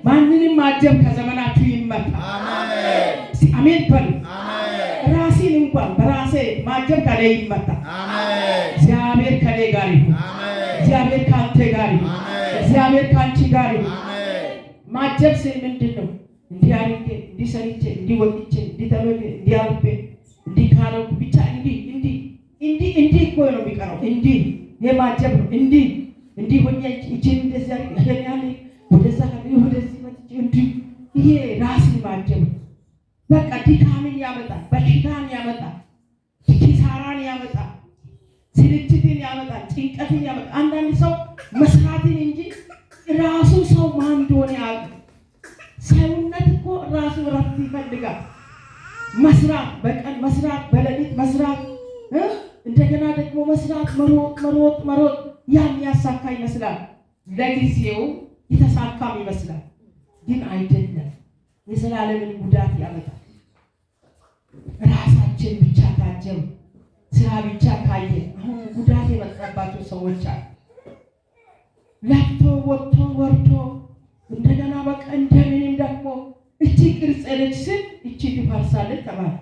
[SPEAKER 1] ማንንም ማጀብ ከዘመናችሁ ይመታ። አሜን በሉ። ራሴን እንኳን በራሴ ማጀብ ከኔ ይመታ።
[SPEAKER 2] አሜን።
[SPEAKER 1] እግዚአብሔር ከኔ ጋር ይሁን።
[SPEAKER 2] አሜን።
[SPEAKER 1] እግዚአብሔር ካንተ ጋር ይሁን።
[SPEAKER 2] አሜን።
[SPEAKER 1] እግዚአብሔር ካንቺ ጋር ይሁን።
[SPEAKER 2] አሜን።
[SPEAKER 1] ማጀብ ስል ምንድን ነው? እንዲህ አድርጌ እንዲህ ሰርቼ እንዲህ ወጥቼ እንዲህ ተበሌ እንዲህ አልቤ እንዲህ ካረኩ ብቻ እንዲህ እኮ ነው የሚቀረው። እንዲህ የማጀብ ነው። እንዲህ ሆኜ እጄን እንደዚያ ያለ ወደዛ ወደዚህ መጥቼ እንዲህ ይሄ ራስን ማጀብ ነው። በቃ ድካምን ያመጣል፣ በሽታን ያመጣል፣ ኪሳራን ያመጣል፣ ስልችትን ያመጣል፣ ጭንቀትን ያመጣል። አንዳንድ ሰው መስራትን እንጂ ራሱ ሰው ማን እንደሆነ ያውቃል። ሰውነት እኮ ራሱ እረፍት ይፈልጋል። መስራት፣ በቀን መስራት፣ በሌሊት መስራት፣ እንደገና ደግሞ መስራት፣ መሮጥ ያን ያሳካ ይመስላል። ለጊዜው የተሳካም ይመስላል፣ ግን አይደለም። የዘላለምን ጉዳት ያመጣል። ራሳችን ብቻ ካጀብ ስራ ብቻ ካየ አሁን ጉዳት የመጣባቸው ሰዎች አሉ። ለፍቶ ወጥቶ ወርዶ እንደገና በቃ እንደምንም ደግሞ እቺ ቅርጽ ነች ስል እቺ ትፈርሳለች ተባለ።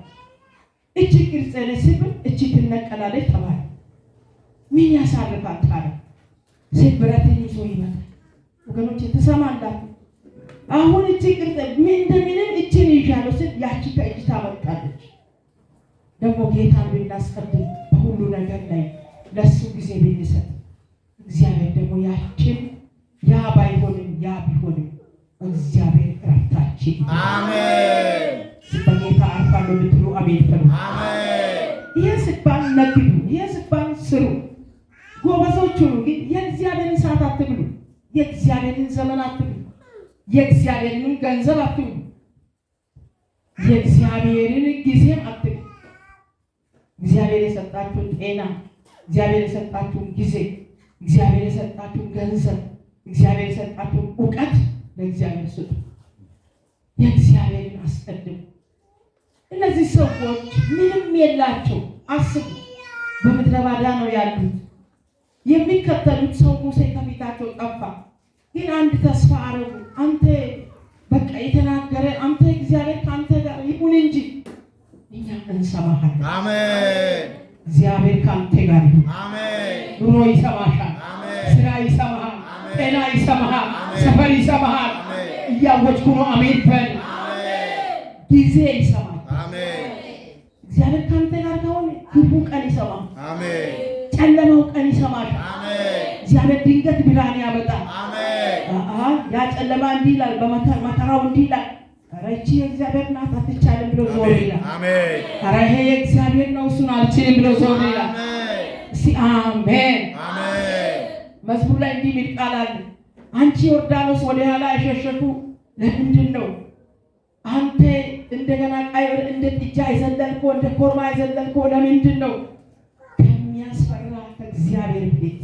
[SPEAKER 1] እቺ ቅርጽ ነች ስል እቺ ትነቀላለች ተባለ። ምን ያሳርፋል ታዲያ? ስብራትን ይዞ ይመጣል። ወገኖች ትሰማላችሁ? አሁን እቺ ቅርጽ ምን እንደምንም እቺን ይሻለው ስል ያቺ ከእጅ ታመጣለች። ደግሞ ጌታን ብናስቀድም በሁሉ ነገር ላይ ለሱ ጊዜ ብንሰጥ እግዚአብሔር ደግሞ ያችን ያ ባይሆንም ያ ቢሆንም እግዚአብሔር ረፍታችን።
[SPEAKER 2] አሜን።
[SPEAKER 1] በጌታ አርፋለሁ ብትሉ አሜን በሉ።
[SPEAKER 2] አሜን።
[SPEAKER 1] ይህ ሲባል ነግዱ፣ ይህ ሲባል ስሩ፣ ጎበዞች ሁኑ። ግን የእግዚአብሔርን ሰዓት አትብሉ፣ የእግዚአብሔርን ዘመን አትብሉ፣ የእግዚአብሔርን ገንዘብ አትብሉ፣ የእግዚአብሔርን ጊዜም አትብሉ። እግዚአብሔር የሰጣችሁን ጤና፣ እግዚአብሔር የሰጣችሁን ጊዜ፣ እግዚአብሔር የሰጣችሁን ገንዘብ፣ እግዚአብሔር የሰጣችሁን እውቀት ለእግዚአብሔር ስጡ። የእግዚአብሔርን አስቀድሙ። እነዚህ ሰዎች ምንም የላቸው። አስቡ፣ በምድረ ባዳ ነው ያሉት። የሚከተሉት ሰው ሙሴ ከፊታቸው ጠፋ። ግን አንድ ተስፋ አረጉ። አንተ በቃ የተናገረ አንተ እግዚአብሔር ከአንተ ጋር ይሁን እንጂ እኛ እንሰማሃለን።
[SPEAKER 2] አሜን።
[SPEAKER 1] እግዚአብሔር ከአንተ ጋር ይሁን።
[SPEAKER 2] አሜን።
[SPEAKER 1] ኑሮ ይሰማሃል፣ ስራ ይሰማሃል፣ ጤና ይሰማሃል፣ ሰፈር ይሰማሃል። እያወጅኩ ነው። አሜን በል። ጊዜ ይሰማል።
[SPEAKER 2] አሜን።
[SPEAKER 1] እግዚአብሔር ከአንተ ጋር ከሆነ ክፉ ቀን ይሰማል።
[SPEAKER 2] አሜን።
[SPEAKER 1] ጨለማው ቀን ይሰማል።
[SPEAKER 2] አሜን።
[SPEAKER 1] እግዚአብሔር ድንገት ብርሃን ያመጣል።
[SPEAKER 2] አሜን።
[SPEAKER 1] ያ ጨለማ እንዲህ ይላል፣ በመከራው እንዲህ ይላል። ኧረ ይህች የእግዚአብሔር ናት አትቻልም ብሎ ዞር ይላል።
[SPEAKER 2] አሜን።
[SPEAKER 1] ኧረ ይሄ የእግዚአብሔር ነው እሱን አልችልም ብሎ ዞር ይላል። እስቲ አሜን።
[SPEAKER 2] አሜን።
[SPEAKER 1] መዝሙር ላይ እንዲህ የሚል ቃል አለ። አንቺ ዮርዳኖስ ወደ ኋላ የሸሸሹ ለምንድን ነው? አንተ እንደገና ቀይ እንደ ጥጃ የዘለልከው እንደ ኮርማ የዘለልከው ለምንድን ነው? ከሚያስፈራ ከእግዚአብሔር ፊት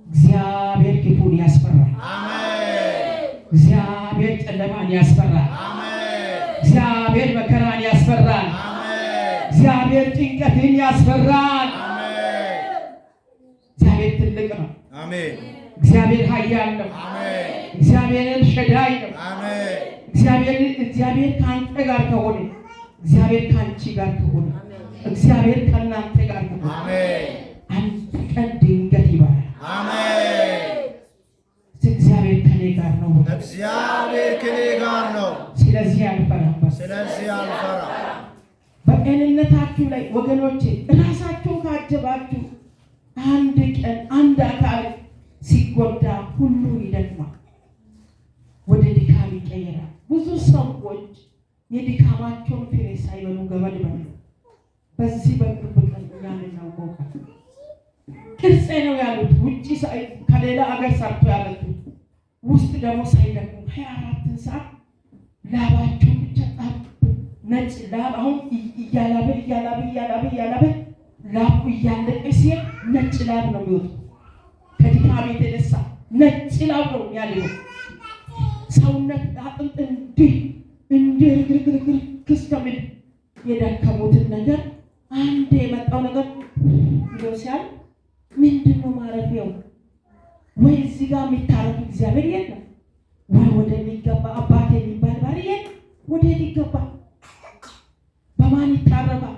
[SPEAKER 1] እግዚአብሔር ክፉን ያስፈራል።
[SPEAKER 2] አሜን።
[SPEAKER 1] እግዚአብሔር ጨለማን ያስፈራል።
[SPEAKER 2] አሜን።
[SPEAKER 1] እግዚአብሔር መከራን ያስፈራል።
[SPEAKER 2] አሜን።
[SPEAKER 1] እግዚአብሔር ጭንቀትን ያስፈራል።
[SPEAKER 2] አሜን።
[SPEAKER 1] እግዚአብሔር ትልቅ ነው።
[SPEAKER 2] አሜን።
[SPEAKER 1] እግዚአብሔር ኃያል ነው።
[SPEAKER 2] አሜን።
[SPEAKER 1] እግዚአብሔር ኤልሻዳይ ነው።
[SPEAKER 2] አሜን።
[SPEAKER 1] እግዚአብሔር ከአንተ ጋር ከሆነ እግዚአብሔር ከአንቺ ጋር ከሆነ እግዚአብሔር ከእናንተ ጋር ከሆነ
[SPEAKER 2] አሜን።
[SPEAKER 1] አንድ ቀን ድንገት ይባላል።
[SPEAKER 2] አሜን።
[SPEAKER 1] እግዚአብሔር ከኔ ጋር ነው።
[SPEAKER 2] እግዚአብሔር ከኔ ጋር ነው።
[SPEAKER 1] ስለዚህ አልፈራም።
[SPEAKER 2] ስለዚህ አልፈራም።
[SPEAKER 1] በጤንነታችሁ ላይ ወገኖቼ ራሳችሁ ካጀባችሁ አንድ ቀን አንድ አካል ሲጎዳ ሁሉ ይደክማል፣ ወደ ድካም ይቀየራል። ብዙ ሰዎች የድካማቸውን ፍሬ ሳይበሉ ገመድ በሉ። በዚህ በቅርብ ቀን እኛን እናውቀው ቅርጼ ነው ያሉት ውጭ ከሌላ አገር ሰርቶ ያሉት ውስጥ ደግሞ ሳይደክሙ 24 ሰዓት ላባቸው ብቻ ጣብ ነጭ ላብ አሁን እያላበ ላቡ እያለቀ ሲሄድ ነጭ ላብ ነው የሚወጡ። ከድካም የተነሳ ነጭ ላብ ነው ያለው። ሰውነት አጥንት እንዲህ ግርግር ከስተምል የደከሙትን ነገር አንድ የመጣው ነገር ብሎ ሲያል ምንድነው ማረፊያው? ወይ እዚህ ጋር የሚታረፍ እግዚአብሔር የለም ወይ ወደሚገባ አባት የሚባል ባሪ የለም። ወዴት ይገባ? በማን ይታረፋል?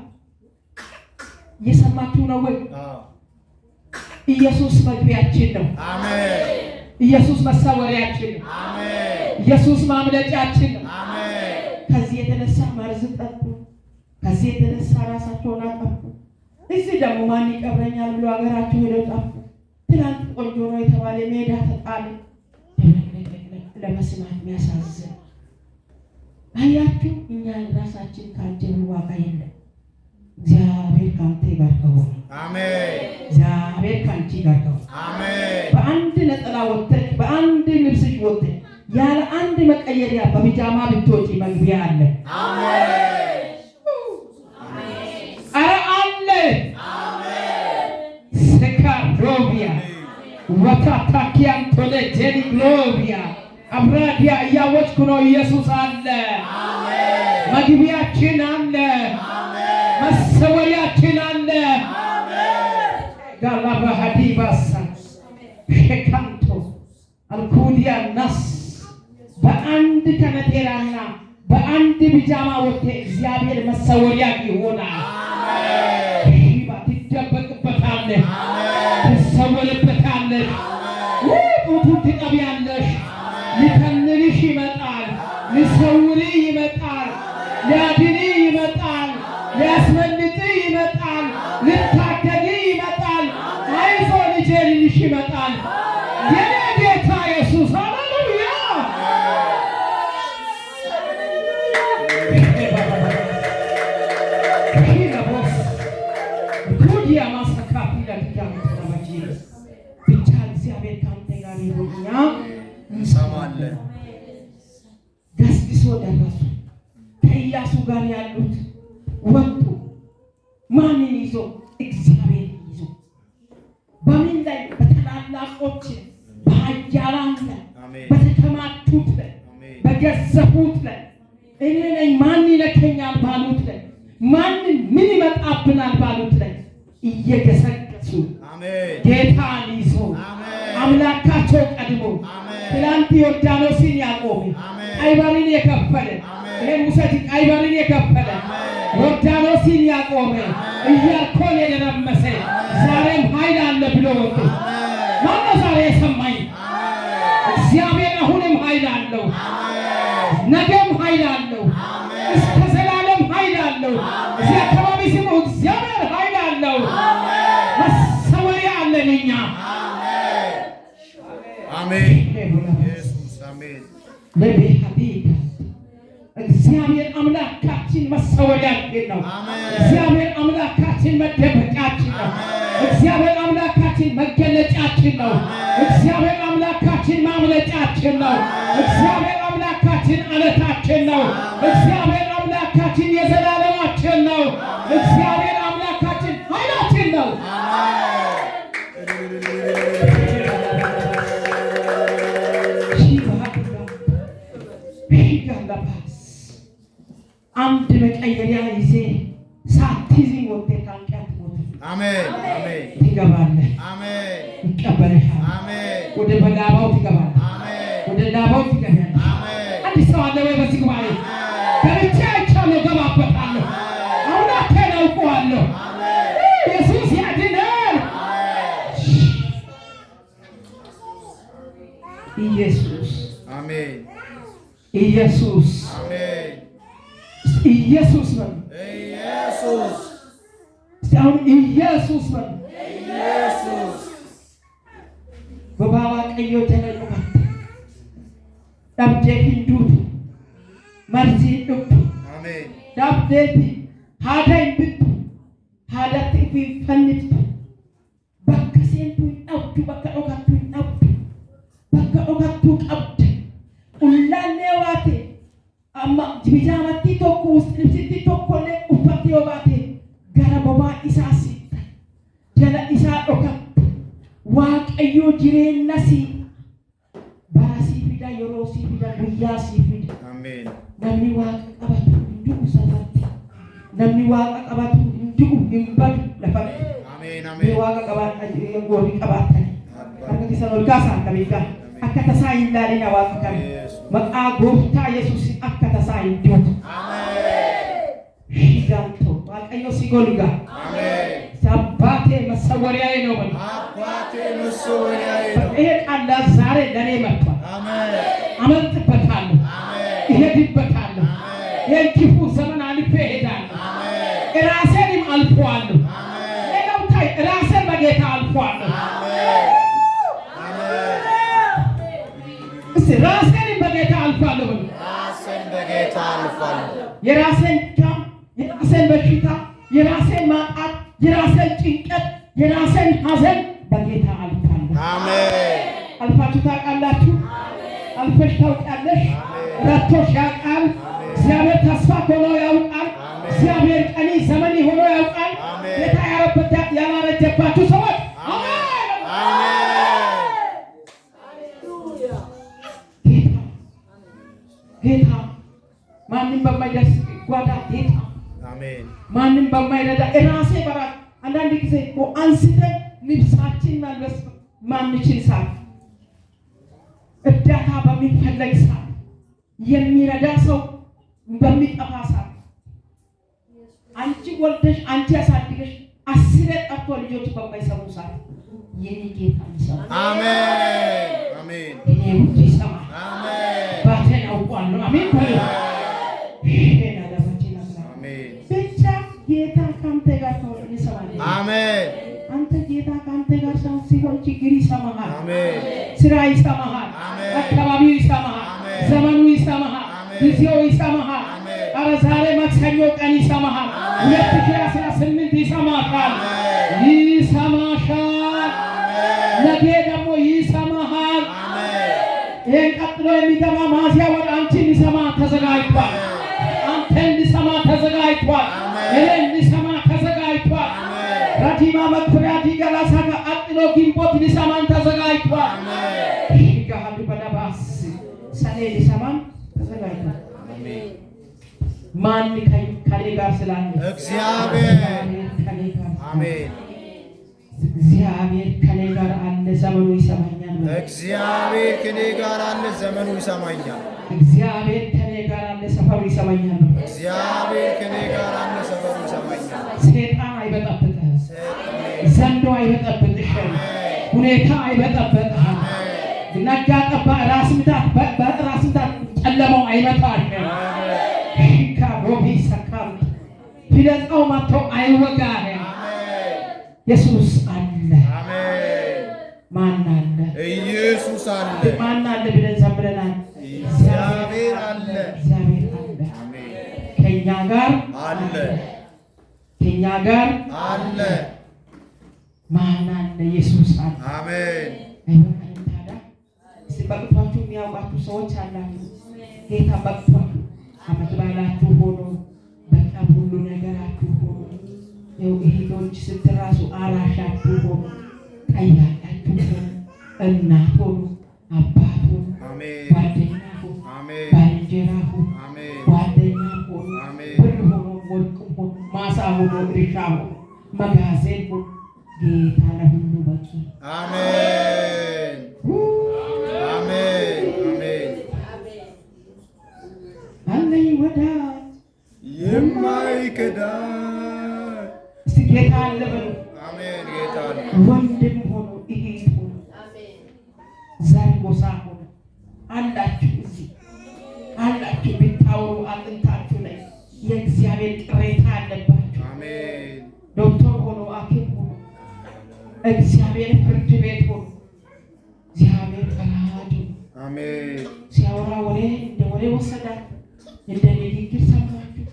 [SPEAKER 1] እየሰማችሁ ነው ወይ?
[SPEAKER 2] አዎ
[SPEAKER 1] ኢየሱስ መግቢያችን ነው።
[SPEAKER 2] አሜን
[SPEAKER 1] ኢየሱስ መሰወሪያችን ነው።
[SPEAKER 2] አሜን
[SPEAKER 1] ኢየሱስ ማምለጫችን ነው።
[SPEAKER 2] አሜን
[SPEAKER 1] ከዚህ የተነሳ መርዝ ጠጡ። ከዚህ የተነሳ ራሳቸውን አጠፉ። እዚህ ደግሞ ማን ይቀብረኛል ብሎ ሀገራቸው ሄደው ጠፉ። ትናንት ቆንጆ ነው የተባለ ሜዳ ተጣለ። ለመስማት የሚያሳዝን አያችሁ። እኛ ራሳችን ካጀብ ዋጋ የለም። እግዚአብሔር ካንተ ጋር ከሆነ
[SPEAKER 2] አሜን
[SPEAKER 1] እግዚአብሔር ካንቺ ጋር ከሆነ
[SPEAKER 2] አሜን
[SPEAKER 1] በአንድ ነጠላ ወጥተሽ በአንድ ልብስሽ ወጥተሽ ያለ አንድ መቀየሪያ በቢጃማ ብትወጪ መግቢያ አለ።
[SPEAKER 2] አሜን
[SPEAKER 1] ኧረ አለ። ስካሮቢያ ወታታኪያን ቶለ ጀኒ ግሎቢያ አብራዲያ እያወጭኩ ነው። ኢየሱስ አለ። መግቢያችን አለ። መሰወሪያችን አለ። ጋላባ ሀዲባሳ ሸካንቶ አልኩዲያ ናስ በአንድ ከነቴራና በአንድ ቢጃማ ወጥተ እግዚአብሔር መሰወሪያ ይሆናል። ትደበቅበታለህ፣ ትሰወርበታለህ፣ ጡቱን ትቀቢያለሽ። ሊከልልሽ ይመጣል፣ ሊሰውርህ ይመጣል፣ ሊያድንህ ይመጣል፣ ሊያስመልጥህ ይመጣል፣ ልታደግህ ይመጣል። አይዞህ ልጄ ሊልሽ ይመጣል። የኔ ጌታ ኢየሱስ ሃሌሉያ። ኩዲያ ማሰካፊ ለትያምተመጂ ብቻ እግዚአብሔር ካንተ ጋር ይሁንኛ።
[SPEAKER 2] እንሰማለን።
[SPEAKER 1] ገስግሶ ደረሱ። ከኢያሱ ጋር ያሉት ወጡ። ማንን ይዞ? እግዚአብሔር ይዞ። በምን ላይ? በታላላቆች በኃያላን ላይ በተከማቹት ላይ በገዘፉት ላይ እኔ ነኝ ማን ይነከኛል ባሉት ላይ ማንን ምን ይመጣብናል ባሉት ላይ እየገሰገሱ ጌታን ይዞ አምላካቸው ቀድሞ ትላንት ዮርዳኖስን ያቆመ ቀይባርን የከፈለ ይሄን ውሰድ ቀይባርን የከፈለ ዮርዳኖስን ያቆመ ኢያሪኮን የደረመሰ ዛሬም ኃይል አለ ብሎ ወጡ። ማነው ዛሬ የሰማኝ? እግዚአብሔር አሁንም ኃይል አለው፣ ነገም ኃይል አለው፣ እስከ ዘላለም ኃይል አለው። እዚህ አካባቢ ስሙ፣ እግዚአብሔር ኃይል አለው። መሰወሪያ አለን እኛ።
[SPEAKER 2] አሜን ኢየሱስ አሜን።
[SPEAKER 1] ለቤት እግዚአብሔር አምላካችን መሰወሪያችን ነው። እግዚአብሔር አምላካችን መደበቂያችን ነው። እግዚአብሔር አምላካችን መገለጫችን ነው። እግዚአብሔር አምላካችን ማምለጫችን ነው። እግዚአብሔር አምላካችን አለታችን ነው። እግዚአብሔር አምላካችን የዘላለማችን ነው። እግዚአብሔር አምላካችን ኃይላችን ነው። አንድ መቀየሪያ ይዜ ሳትይዝ ወጥተህ ካንቀት ሞት
[SPEAKER 2] አሜን አሜን
[SPEAKER 1] ትገባለህ።
[SPEAKER 2] አሜን
[SPEAKER 1] ይቀበልሃል።
[SPEAKER 2] አሜን
[SPEAKER 1] ወደ በላባው ትገባለህ።
[SPEAKER 2] አሜን
[SPEAKER 1] ወደ ላባው ትገባለህ።
[SPEAKER 2] አሜን
[SPEAKER 1] አዲስ ሰው አለ ወይ በዚህ ጉባኤ? ገብቼ አይቻለሁ፣ ገባበታለሁ። አምላኬን አውቀዋለሁ። ኢየሱስ ያድናል። ኢየሱስ
[SPEAKER 2] አሜን
[SPEAKER 1] ኢየሱስ
[SPEAKER 2] አሜን
[SPEAKER 1] ኢየሱስ ነው።
[SPEAKER 2] ኢየሱስ
[SPEAKER 1] አሁን ኢየሱስ ነው።
[SPEAKER 2] ኢየሱስ
[SPEAKER 1] በባባ ቀዮ ተለቀቀ ዳብዴ ፊንዱት መርዚ ዱብ
[SPEAKER 2] አሜን
[SPEAKER 1] ዳብዴቲ ሃዳይ ብት ሃዳት ፊ ፈንት በከሴንቱ አውዱ በከኦካቱ አውዱ በከኦካቱ ቀብድ ኡላኔ ዋቴ አማ ቢጃማቲ ቶኮ ውስጥ ልብስቲ ቶኮ ላይ ኡፈቴ ወባቴ ገረበባ ኢሳሲ ጀለ ኢሳ ዶካ ዋቀዮ ጅሬነሲ ባራሲ ፊዳ የሮሲ ፊዳ ጉያሲ ፊዳ
[SPEAKER 2] አሜን
[SPEAKER 1] namni waaqa qabatu hindu'u sabatti namni waaqa qabatu hindu'u hin badu lafatti
[SPEAKER 2] አሜን
[SPEAKER 1] ni
[SPEAKER 2] አሜን
[SPEAKER 1] waaqa qabaatan goori qabaatan harka keessan ol kaasaa qabeegaa akka tasaa hin laalina waaqa kame maqaa gooftaa yesuus akka tasaa hin duutu
[SPEAKER 2] አሜን
[SPEAKER 1] shiganto waaqayyo si golga
[SPEAKER 2] አሜን
[SPEAKER 1] መሰወሪያዬ ነው በሉ።
[SPEAKER 2] አባቴ መሰወሪያዬ ነው።
[SPEAKER 1] ይሄ ቃል ዛሬ ለኔ መጥቷል።
[SPEAKER 2] አሜን።
[SPEAKER 1] አመልጥበታለሁ፣
[SPEAKER 2] አሜን።
[SPEAKER 1] እሄድበታለሁ። ይሄን ክፉ ዘመን አልፌ እሄዳለሁ።
[SPEAKER 2] አሜን።
[SPEAKER 1] ራሴንም አልፈዋለሁ።
[SPEAKER 2] አሜን።
[SPEAKER 1] ሌላው ታይ ራሴን በጌታ አልፈዋለሁ።
[SPEAKER 2] አሜን። አሜን።
[SPEAKER 1] እስቲ ራሴንም በጌታ አልፋለሁ በሉ።
[SPEAKER 2] ራሴን በጌታ አልፋለሁ።
[SPEAKER 1] የራሴን ድካም፣ የራሴን በሽታ፣ የራሴን ማጣት፣ የራሴን ጭንቀት፣ የራሴን ሐዘን በጌታ አልፋለሁ።
[SPEAKER 2] አሜን።
[SPEAKER 1] አልፋችሁ ታውቃላችሁ? አልፈሽ ታውቂያለሽ? ረድቶሽ ያውቃል? እግዚአብሔር ተስፋ ሆኖ ያውቃል? እግዚአብሔር ቀኒ ዘመን ሆኖ ያውቃል? ጌታ ያላረጀባችሁ ሰዎች ጌታ ማንም በማይደርስ ጓዳ ጌታ
[SPEAKER 2] አሜን።
[SPEAKER 1] ማንም በማይረዳ ራሴ በራስ አንዳንድ ጊዜ አንስተን ልብሳችን መልበስ ማንችል ሰዓት እርዳታ በሚፈለግ ሰዓት የሚረዳ ሰው በሚጠፋ ሰዓት አንቺ ወልደሽ አንቺ ያሳድገሽ 10 ጠርቶ ልጆች በማይሰሙ ሰዓት የኔ ጌታ ይሰማል።
[SPEAKER 2] አሜን። አሜን።
[SPEAKER 1] እኔ ውጭ ይሰማል።
[SPEAKER 2] አሜን።
[SPEAKER 1] ባቴን አውቋለሁ። አሜን በሉ።
[SPEAKER 2] አሜን።
[SPEAKER 1] ብቻ ጌታ ካንተ ጋር ነው ይሰማል።
[SPEAKER 2] አሜን።
[SPEAKER 1] አንተ ጌታ ካንተ ጋር ሲሆን ችግር ይሰማሃል።
[SPEAKER 2] አሜን።
[SPEAKER 1] ስራ ይሰማሃል።
[SPEAKER 2] አሜን።
[SPEAKER 1] አካባቢው ይሰማሃል።
[SPEAKER 2] አሜን።
[SPEAKER 1] ዘመኑ ይሰማሃል።
[SPEAKER 2] አሜን።
[SPEAKER 1] ጊዜው ይሰማሃል።
[SPEAKER 2] አሜን።
[SPEAKER 1] ኧረ ዛሬ ማክሰኞ ቀን ይሰማሃል። 2018 ይሰማሃል። ይሰማሻል። ነገ ደግሞ ይሰማሃል። ይሄን ቀጥሎ የሚገባ ሚያዝያ ወር አንቺን ሊሰማ ተዘጋጅቷል። አንተን ሊሰማ ተዘጋጅቷል። እኔን ሊሰማ ተዘጋጅቷል። ረጂማ መኩሪያ ዲገላሳ ቀጥሎ ግንቦት ሊሰማን ተዘጋጅቷል። ይጋሃዱ በለባስ ሰኔ ሊሰማን ተዘጋጅቷል። ማን ከኔ ጋር ስላለ?
[SPEAKER 2] እግዚአብሔር
[SPEAKER 1] ከኔ ጋር።
[SPEAKER 2] አሜን።
[SPEAKER 1] እግዚአብሔር ከኔ ጋር አለ፣ ዘመኑ ይሰማኛል።
[SPEAKER 2] እግዚአብሔር ከኔ ጋር አለ፣ ዘመኑ ይሰማኛል።
[SPEAKER 1] እግዚአብሔር ከኔ ጋር አለ፣ ሰፈሩ ይሰማኛል።
[SPEAKER 2] እግዚአብሔር ከኔ ጋር አለ፣ ሰፈሩ ይሰማኛል።
[SPEAKER 1] ሰይጣን አይበጠብጥህም። ዘንዶ አይበጠብጥሽም። ሁኔታ አይበጠብጥህም። ነጋ ጠባ ራስ ምታት በራስ ምታት ጨለማው አይመታሽም። ሺካ ሮቢ ሰካም ፊለጣው መጥቶ አይወጋህም። ኢየሱስ አለ።
[SPEAKER 2] አሜን።
[SPEAKER 1] ማን አለ?
[SPEAKER 2] ኢየሱስ አለ።
[SPEAKER 1] ማን አለ ብለን ዘምረናል።
[SPEAKER 2] እግዚአብሔር አለ።
[SPEAKER 1] እግዚአብሔር አለ።
[SPEAKER 2] አሜን።
[SPEAKER 1] ከኛ ጋር
[SPEAKER 2] አለ።
[SPEAKER 1] ከኛ ጋር
[SPEAKER 2] አለ።
[SPEAKER 1] ማን አለ? ኢየሱስ አለ።
[SPEAKER 2] አሜን።
[SPEAKER 1] አይበቃኝም ታዲያ? እስቲ በቅቷችሁ የሚያውቃችሁ ሰዎች አላችሁ። ጌታ በቅቷችሁ ዓመት በዓላችሁ ሆኖ በቃ ሁሉ ነገራችሁ ሆኖ እህቶች ስትራሱ አራሻችሁ ሆኖ ጠያቂያችሁ ሆኖ እናት ሆኖ አባት ሆኖ ጓደኛ ሆኖ ባልንጀራ ሆኖ ጓደኛ ሆኖ ብር ሆኖ ወርቅም ሆኖ ማሳ ሆኖ እርሻ ሆኖ መጋዘን ሆኖ ጌታ ለሁሉ በቂ።
[SPEAKER 2] አሜን። አሜን። አሜን።
[SPEAKER 1] አለኝ ወዳጅ
[SPEAKER 2] የማይከዳ
[SPEAKER 1] ጌታ አለ በሉ።
[SPEAKER 2] አሜን። ጌታ አለ።
[SPEAKER 1] ወንድም ሆኖ እህት ሆኖ ዘር ጎሳ ሆኖ አላችሁ፣ እዚህ አላችሁ። ብታወሩ አጥንታችሁ ላይ የእግዚአብሔር ቅሬታ አለባችሁ።
[SPEAKER 2] አሜን።
[SPEAKER 1] ዶክተር ሆኖ ሐኪም ሆኖ እግዚአብሔር ፍርድ ቤት ሆኖ እግዚአብሔር ፈራጅ
[SPEAKER 2] አሜን።
[SPEAKER 1] ሲያወራ ወሬ እንደ ወሬ ወሰዳችሁ፣ እንደ ንግግር ሰማችሁ።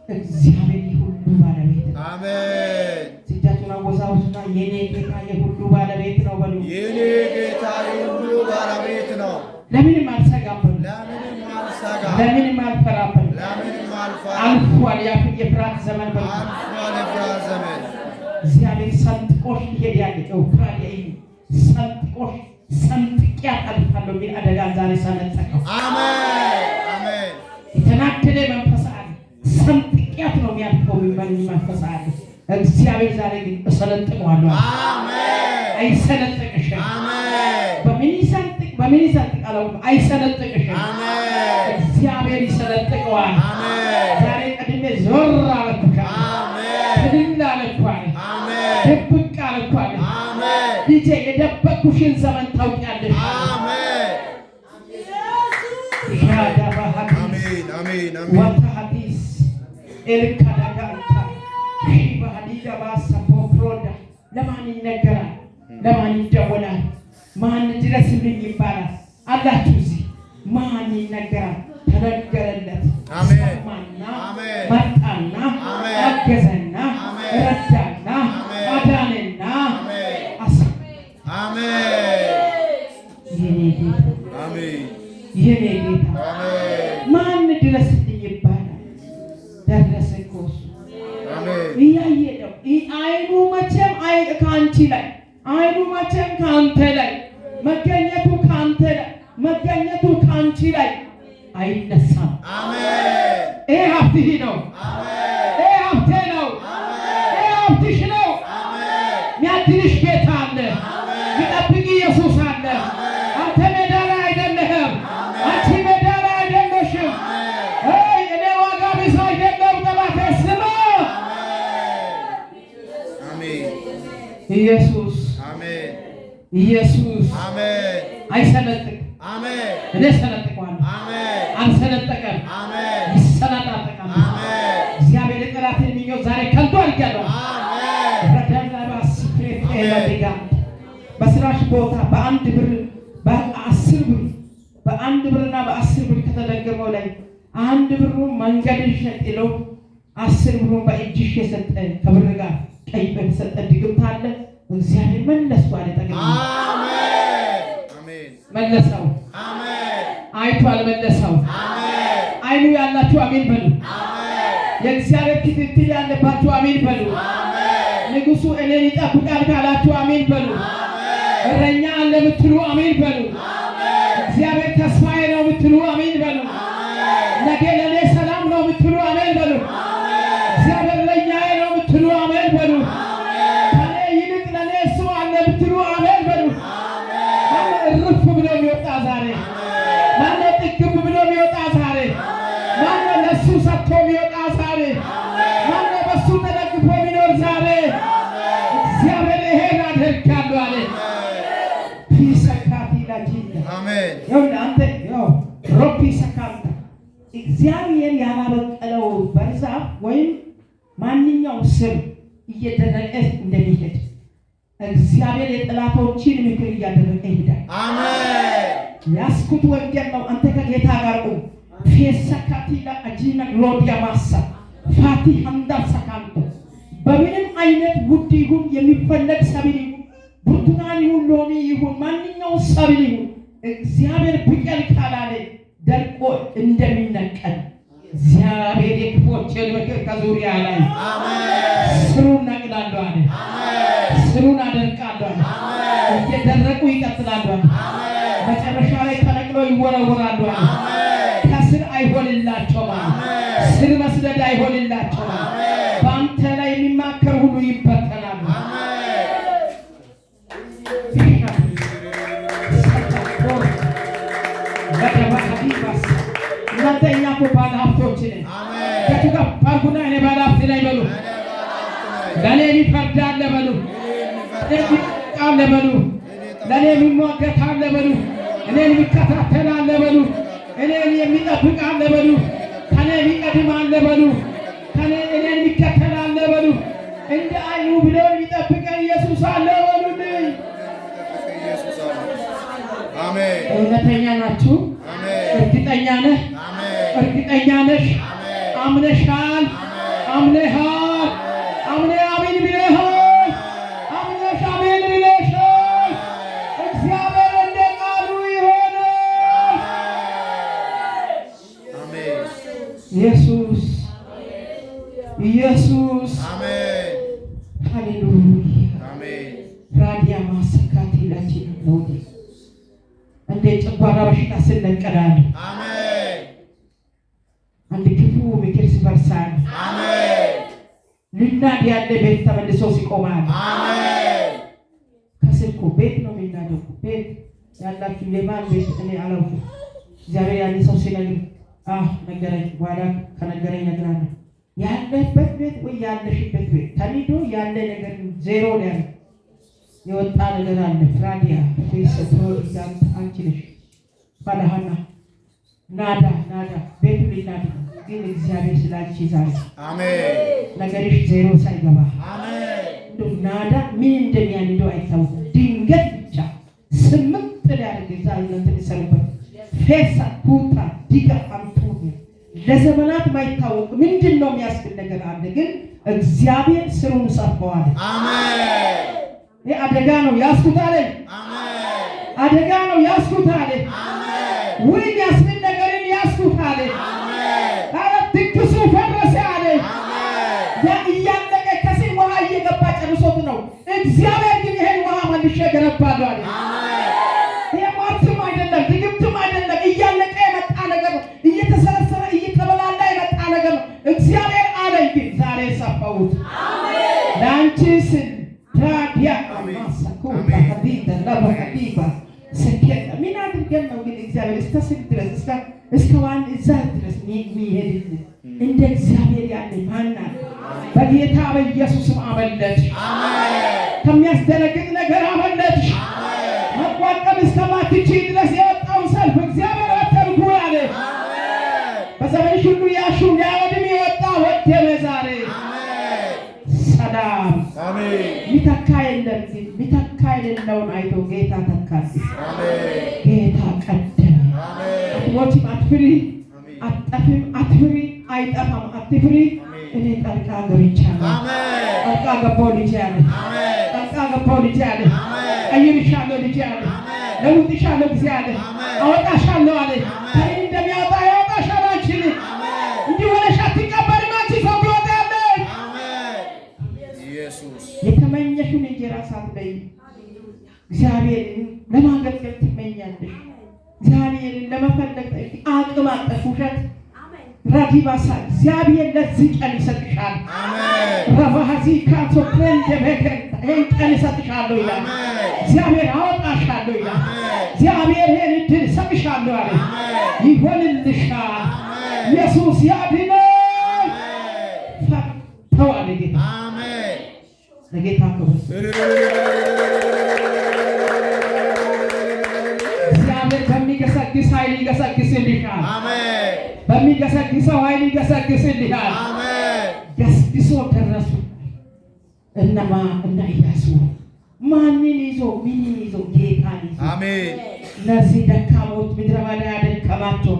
[SPEAKER 1] እግዚአብሔር የሁሉ ባለቤት ነው።
[SPEAKER 2] አሜን።
[SPEAKER 1] ሲጃቱን አወዛውዙና የኔ ጌታ የሁሉ ባለቤት ነው በሉ።
[SPEAKER 2] የኔ ጌታ የሁሉ ባለቤት ነው።
[SPEAKER 1] ለምንም አልሰጋም በሉ።
[SPEAKER 2] ለምንም አልሰጋም።
[SPEAKER 1] ለምንም አልፈራም በሉ።
[SPEAKER 2] ለምንም አልፈራም።
[SPEAKER 1] አልፏል የፍርሃት ዘመን በሉ።
[SPEAKER 2] አልፏል የፍርሃት ዘመን።
[SPEAKER 1] እግዚአብሔር ሰንጥቆሽ ይሄድ ያለው ኡክራይና ሰንጥቆሽ ሰንጥቂያት አልፋለሁ የሚል አደጋ ዛሬ ሰነጠቀው።
[SPEAKER 2] አሜን። አሜን።
[SPEAKER 1] የተናደደ መንፈስ አለ። ሰንጥቂያት ነው የሚያልፈው የሚባል መንፈስ አለ። እግዚአብሔር ዛሬ ግን እሰለጥቀዋለሁ።
[SPEAKER 2] አሜን።
[SPEAKER 1] አይሰለጥቅሽም።
[SPEAKER 2] አሜን።
[SPEAKER 1] በምን ይሰልጥቅ አለው? አይሰለጥቅሽም።
[SPEAKER 2] አሜን።
[SPEAKER 1] እግዚአብሔር ይሰለጥቀዋል።
[SPEAKER 2] አሜን።
[SPEAKER 1] ዛሬ ቀድሜ ዞር አለኩሽ።
[SPEAKER 2] አሜን።
[SPEAKER 1] ትድል አለኳል።
[SPEAKER 2] አሜን።
[SPEAKER 1] ድብቅ አለኳል። ልጄ የደበቁሽን ዘመን ታውቂያለሽ።
[SPEAKER 2] አሜን
[SPEAKER 1] ሻዳባ ሀዲስ
[SPEAKER 2] አሜን አሜን
[SPEAKER 1] ወታ ሀዲስ ኤልካዳጋንታ ሺባ ሀዲዳ ባሰፖ ፕሮዳ ለማን ይነገራል? ለማን ይደወላል? ማን ድረስልኝ ይባላል? አላችሁ እዚህ ማን ይነገራል? ተነገረለት።
[SPEAKER 2] አሜን
[SPEAKER 1] ሰማና
[SPEAKER 2] አሜን
[SPEAKER 1] መጣና
[SPEAKER 2] አሜን
[SPEAKER 1] አገዘና
[SPEAKER 2] አሜን
[SPEAKER 1] ረዳና
[SPEAKER 2] አሜን
[SPEAKER 1] አዳነና
[SPEAKER 2] አሜን
[SPEAKER 1] አሳ
[SPEAKER 2] አሜን
[SPEAKER 1] የኔ ጌታ
[SPEAKER 2] አሜን
[SPEAKER 1] የኔ ጌታ
[SPEAKER 2] አሜን
[SPEAKER 1] ማን ድረስልኝ ይባላል? ደረሰ እኮ እሱ
[SPEAKER 2] አሜን
[SPEAKER 1] እያየ ነው። አይኑ መቼም ከአንቺ ላይ አይኑ መቼም ከአንተ ላይ መገኘቱ ከአንተ ላይ መገኘቱ ከአንቺ ላይ አይነሳም።
[SPEAKER 2] አሜን
[SPEAKER 1] ይሄ ሀብትህ ነው።
[SPEAKER 2] አሜን
[SPEAKER 1] ይሄ ሀብቴ ነው። ይሄ ሀብትሽ ነው። የሚያድንሽ ጌታ አለ። የሚጠብቅ ኢየሱስ አለ። አንተ ሜዳ ላይ አይደለህም። አንቺ ሜዳ ላይ አይደለሽም። እኔ ዋጋ ቢስ አይደለም። ጠላቴ ስማ።
[SPEAKER 2] አሜን
[SPEAKER 1] ኢየሱስ
[SPEAKER 2] አሜን
[SPEAKER 1] ኢየሱስ
[SPEAKER 2] አሜን
[SPEAKER 1] አይሰነጥቅም።
[SPEAKER 2] አሜን
[SPEAKER 1] እኔ ሰነጥቀዋለሁ።
[SPEAKER 2] አሜን
[SPEAKER 1] አልሰነጠቀም።
[SPEAKER 2] አሜን
[SPEAKER 1] ይሰነጣጠቃል።
[SPEAKER 2] አሜን
[SPEAKER 1] እግዚአብሔር የጠላትን ምኞት ዛሬ ከንቱ አድርጊያለሁ።
[SPEAKER 2] አሜን
[SPEAKER 1] በስራሽ ቦታ በአንድ ብር በ10 ብር በአንድ ብርና በ10 ብር ከተደገመው ላይ አንድ ብሩ መንገድን ሸጥለው 10 ብሩን በእጅሽ የሰጠ ከብር ጋር ቀይ በተሰጠ ድግምት አለ። እግዚአብሔር መለሱ አለ። ጠቅም
[SPEAKER 2] አሜን
[SPEAKER 1] መለሰው።
[SPEAKER 2] አሜን
[SPEAKER 1] አይቶ አልመለሰው።
[SPEAKER 2] አሜን
[SPEAKER 1] አይኑ ያላችሁ አሜን በሉ።
[SPEAKER 2] አሜን
[SPEAKER 1] የእግዚአብሔር ክትትል ያለባችሁ አሜን በሉ። ንጉሱ እኔን ይጠብቃል ካላችሁ አሜን በሉ። እረኛ አለ ብትሉ አሜን በሉ። እግዚአብሔር ተስፋዬ ነው ብትሉ አሜን በሉ። ነገ ለኔ ሰላም ነው ብትሉ አሜን በሉ። እግዚአብሔር ለኛዬ ነው ብትሉ አሜን በሉ። ከኔ ይልቅ ለኔ እሱ አለ ብትሉ አሜን በሉ። ማነው እርፍ ብሎ የሚወጣ ዛሬ? ማነው ጥግብ ብሎ የሚወጣ ዛሬ? ማነው ለእሱ ሰጥቶ የሚወጣ ዛሬ? ማነው በእሱ ተደግፎ የሚኖር ዛሬ? እግዚአብሔር ይሄን አደርጋለሁ አለ። ፊሰካቲ ላጂዳ
[SPEAKER 2] አሜን
[SPEAKER 1] ይኸውልህ አንተ ያው ሮፒ ሰካንታ እግዚአብሔር ያላበቀለው በዛፍ ወይም ማንኛውም ስር እየደረቀ እንደሚሄድ እግዚአብሔር የጠላቶችን ምክር እያደረቀ ይሄዳል።
[SPEAKER 2] አሜን
[SPEAKER 1] ያስኩት ወንጌል ነው። አንተ ከጌታ ጋር ቁም። ፌሰካቲላ አጂና ግሎዲያ ማሳ ፋቲ ሀምዳ ሰካንቶ በምንም አይነት ውድ ይሁን የሚፈለግ ሰብል ይሁን ብርቱካን ይሁን ሎሚ ይሁን ማንኛውም ሰብል ይሁን እግዚአብሔር ብቀል ካላለ ደርቆ እንደሚነቀል እግዚአብሔር የክፎችን ምክር ከዙሪያ ላይ ስሩን ነቅላለሁ አለ። ስሩን አደርቃለሁ አለ። እየደረቁ ይቀጥላሉ አለ። መጨረሻ ላይ ተነቅሎ ይወረወራሉ አለ። ከስር አይሆንላቸውም አለ። ስር መስደድ አይሆንላቸውም አለ። በአንተ ላይ የሚማከር ሁሉ ይበተናሉ። እናንተ እኛ እኮ ባለ ሀብቶች ነን። ከቱ ጋር ፓርኩና እኔ ባለ ሀብት ነኝ በሉ። ለእኔ የሚፈርድ አለ በሉ። አለ በሉ። ለእኔ የሚሟገት አለ በሉ። እኔን የሚከታተል አለ በሉ። እኔን የሚጠብቅ አለ በሉ። ከኔ የሚቀድም አለ በሉ። እኔን የሚከተል አለ በሉ። እንደ አይኑ ብሎ የሚጠብቀን ኢየሱስ አለ በሉልኝ።
[SPEAKER 2] አሜን
[SPEAKER 1] እውነተኛ ናችሁ? እርግጠኛ ነህ? እርግጠኛ ነሽ? አምነሻል? አምነሃል? አምነህ አሜን ብለሃል? አምነሽ አሜን ብለሻል? እግዚአብሔር እንደ ቃሉ ይሆናል።
[SPEAKER 2] አሜን
[SPEAKER 1] ኢየሱስ ኢየሱስ
[SPEAKER 2] አሜን
[SPEAKER 1] ሃሌሉያ
[SPEAKER 2] አሜን
[SPEAKER 1] ራዲያ ማሰካት ይላችሁ ነው እንደ ጨጓራ በሽታ ስለቀዳል
[SPEAKER 2] አሜን
[SPEAKER 1] አንድ ክፉ ምክር ሲፈርሳል
[SPEAKER 2] አሜን
[SPEAKER 1] ልናድ ያለ ቤት ተመልሶ ሲቆማል
[SPEAKER 2] አሜን
[SPEAKER 1] ከስልኩ ቤት ነው የሚናደው ቤት ያላችሁ የማን ቤት እኔ አላውቅም። እግዚአብሔር ያለ ሰው ሲነግር ነገረኝ በኋላ ከነገረኝ እነግራለሁ። ያለበት ቤት ወይ ያለሽበት ቤት ተኒዶ ያለ ነገር ዜሮ ነው ያለ የወጣ ነገር አለ። ፍራዲያ ፌሰቶ ይዛም አንቺ ነሽ ባለሃና ናዳ ቤቱ ሊናድ ግን እግዚአብሔር ስላንቺ ዛሬ
[SPEAKER 2] አሜን
[SPEAKER 1] ነገርሽ ዜሮ ሳይገባ
[SPEAKER 2] አሜን
[SPEAKER 1] እንደው ናዳ ምን እንደሚያንደው አይታወቅም። ድንገት ብቻ ስምንት ሊያደርግ ዛሬ ለተሰሩበት ፌሳ ኩታ ዲጋ አንቱኒ ለዘመናት ማይታወቅ ምንድነው የሚያስብል ነገር አለ። ግን እግዚአብሔር ስሩን ሰፋዋል።
[SPEAKER 2] አሜን
[SPEAKER 1] ይሄ አደጋ ነው ያስኩት አለ።
[SPEAKER 2] አሜን
[SPEAKER 1] አደጋ ነው ያስኩት አለ።
[SPEAKER 2] አሜን
[SPEAKER 1] ወይ ያስብል ነገርን ያስኩት አለ።
[SPEAKER 2] አሜን
[SPEAKER 1] አረ ትክሱ ፈረሰ አለ።
[SPEAKER 2] አሜን
[SPEAKER 1] ያ እያለቀ ከዚህ ውሃ እየገባ ጨርሶት ነው። እግዚአብሔር ግን ይሄን ውሃ መልሼ ገነባለሁ አለ። ይሄ ሟርትም አይደለም ድግምትም አይደለም። እያለቀ የመጣ ነገር ነው። እየተሰረሰረ እየተበላላ የመጣ ነገር ነው። እግዚአብሔር አለኝ ግን ዛሬ ሰፋሁት። አሜን ለአንቺ ስል ታዲያ አማሳኮ ባዲዳ ለባዲባ ሰከተ ምን አድርገን ነው ግን እግዚአብሔር እስከ ድረስ እስከ ዋን እዛ ድረስ የሚሄድልን እንደ እግዚአብሔር ያለ ማን አለ? በጌታ በኢየሱስም አመለጥሽ። አሜን ከሚያስደነግጥ ነገር አመለጥሽ። አሜን መቋቋም እስከማትችይ ድረስ የወጣውን ሰልፍ እግዚአብሔር አተርኩ አለ። አሜን በዘመንሽ ሁሉ ያሹ ያወድም የወጣ ወደመ ዛሬ። አሜን ሰላም
[SPEAKER 2] አሜን
[SPEAKER 1] ሚተካ የለም ግን ሚተካ የሌለውን አይቶ ጌታ ተካል።
[SPEAKER 2] አሜን
[SPEAKER 1] ጌታ ቀደመ።
[SPEAKER 2] አሜን
[SPEAKER 1] አትሞቺም፣ አትፍሪ፣ አትጠፊም፣ አትፍሪ፣ አይጠፋም፣ አትፍሪ። እኔ ጣልቃ ገብቻለሁ።
[SPEAKER 2] አሜን
[SPEAKER 1] ጣልቃ ገባሁ ልጄ አለ።
[SPEAKER 2] አሜን
[SPEAKER 1] ጣልቃ ገባሁ ልጄ አለ።
[SPEAKER 2] አሜን
[SPEAKER 1] ቀይርሻለሁ ልጄ አለ።
[SPEAKER 2] አሜን
[SPEAKER 1] ለውጥሻለሁ ጊዜ አለ።
[SPEAKER 2] አሜን
[SPEAKER 1] አወጣሻለሁ አለ።
[SPEAKER 2] አሜን
[SPEAKER 1] ከእኔ እንደሚያወጣ ያወጣሻል። አንቺን
[SPEAKER 2] አሜን
[SPEAKER 1] እንዲህ ሆነሽ አትቀበሪም። አንቺ ሰው ትወጣለሽ።
[SPEAKER 2] አሜን ኢየሱስ
[SPEAKER 1] የተመኘሽውን እንጀራ ሳትበይ እግዚአብሔርን ለማገልገል ትመኛለሽ። እግዚአብሔርን ለመፈለግ አቅም አጠሽ። ውሸት ራዲባሳ እግዚአብሔር ለዚህ ቀን ይሰጥሻል።
[SPEAKER 2] አሜን
[SPEAKER 1] ረባሃዚ ካቶ ፕሬንደ በከን ይህን ቀን ይሰጥሻለሁ ይላል እግዚአብሔር። አወጣሻለሁ ይላል እግዚአብሔር። ይህን እድል ይሰጥሻለሁ አለ። ይሆንልሻል። ኢየሱስ ያድነው። ፈተዋል ጌታ።
[SPEAKER 2] አሜን
[SPEAKER 1] ለጌታ ክብር። እግዚአብሔር በሚገሰግስ ኃይል ይገሰግስልሻል።
[SPEAKER 2] አሜን
[SPEAKER 1] በሚገሰግሰው ኃይል ይገሰግስልሻል።
[SPEAKER 2] አሜን
[SPEAKER 1] ገስግሶ ደረሱ። እነማ እና ኢያሱ ማንን ይዞ ምንን ይዞ? ጌታን ይዞ።
[SPEAKER 2] አሜን
[SPEAKER 1] እነዚህ ደካሞች ምድረ በዳ ያደከማቸው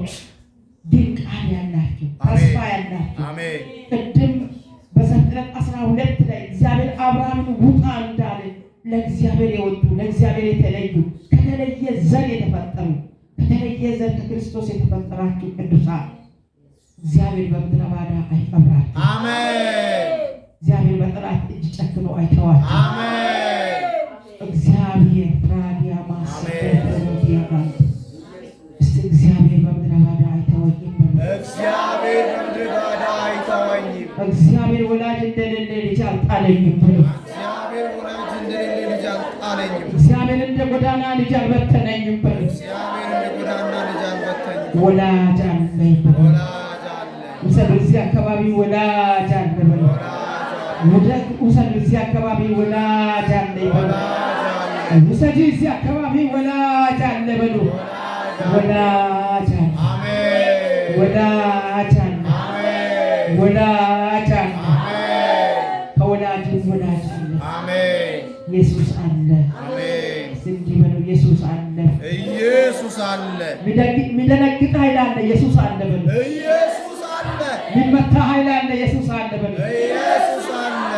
[SPEAKER 1] ድንቅ ቃል ያላቸው ተስፋ ያላቸው
[SPEAKER 2] አሜን
[SPEAKER 1] ቅድም በዘፍጥረት 12 ላይ እግዚአብሔር አብርሃምን ውጣ እንዳለ ለእግዚአብሔር የወጡ ለእግዚአብሔር የተለዩ ከተለየ ዘር የተፈጠሩ ከተለየ ዘር ከክርስቶስ የተፈጠራችሁ ቅዱሳን እግዚአብሔር በምድረ በዳ አይቀብራችሁ።
[SPEAKER 2] አሜን
[SPEAKER 1] እግዚአብሔር በጠላት እጅ ጨክኖ አይተዋችሁ።
[SPEAKER 2] አሜን
[SPEAKER 1] እግዚአብሔር ራዲያ ማሰበቲያጋ እስቲ እግዚአብሔር በምድረ በዳ አይተወኝም።
[SPEAKER 2] እግዚአብሔር በምድረ በዳ አይተወኝም።
[SPEAKER 1] እግዚአብሔር ወላጅ እንደሌለ ልጅ አልጣለኝም ብሎ
[SPEAKER 2] እግዚአብሔር ወላጅ እንደሌለ ልጅ አልጣለኝም።
[SPEAKER 1] እግዚአብሔር እንደ ጎዳና ልጅ አልበተነኝም ብሎ
[SPEAKER 2] እግዚአብሔር እንደ ጎዳና ልጅ አልበተነኝም።
[SPEAKER 1] ወላጅ አለኝ ብሎ
[SPEAKER 2] ወላጅ አለ
[SPEAKER 1] ውሰድ እዚህ አካባቢ ወላጅ አለ ብሎ ውሰድ እዚህ አካባቢ ወላጅ አለ ብሎ ውሰድ እዚህ አካባቢ ወላጅ አለ ብሎ ወላጅ አለ
[SPEAKER 2] አሜን
[SPEAKER 1] ወላጅ አለ
[SPEAKER 2] አሜን
[SPEAKER 1] ወላጅ አለ
[SPEAKER 2] አሜን
[SPEAKER 1] ከወላጅም ወላጅ አለ
[SPEAKER 2] አሜን
[SPEAKER 1] ኢየሱስ አለ።
[SPEAKER 2] አሜን
[SPEAKER 1] እንዲህ በሉ ኢየሱስ አለ።
[SPEAKER 2] ኢየሱስ አለ
[SPEAKER 1] የሚደነግጥ ኃይል አለ ኢየሱስ አለ በሉ።
[SPEAKER 2] ኢየሱስ አለ
[SPEAKER 1] የሚመታ ኃይል አለ ኢየሱስ አለ በሉ።
[SPEAKER 2] ኢየሱስ አለ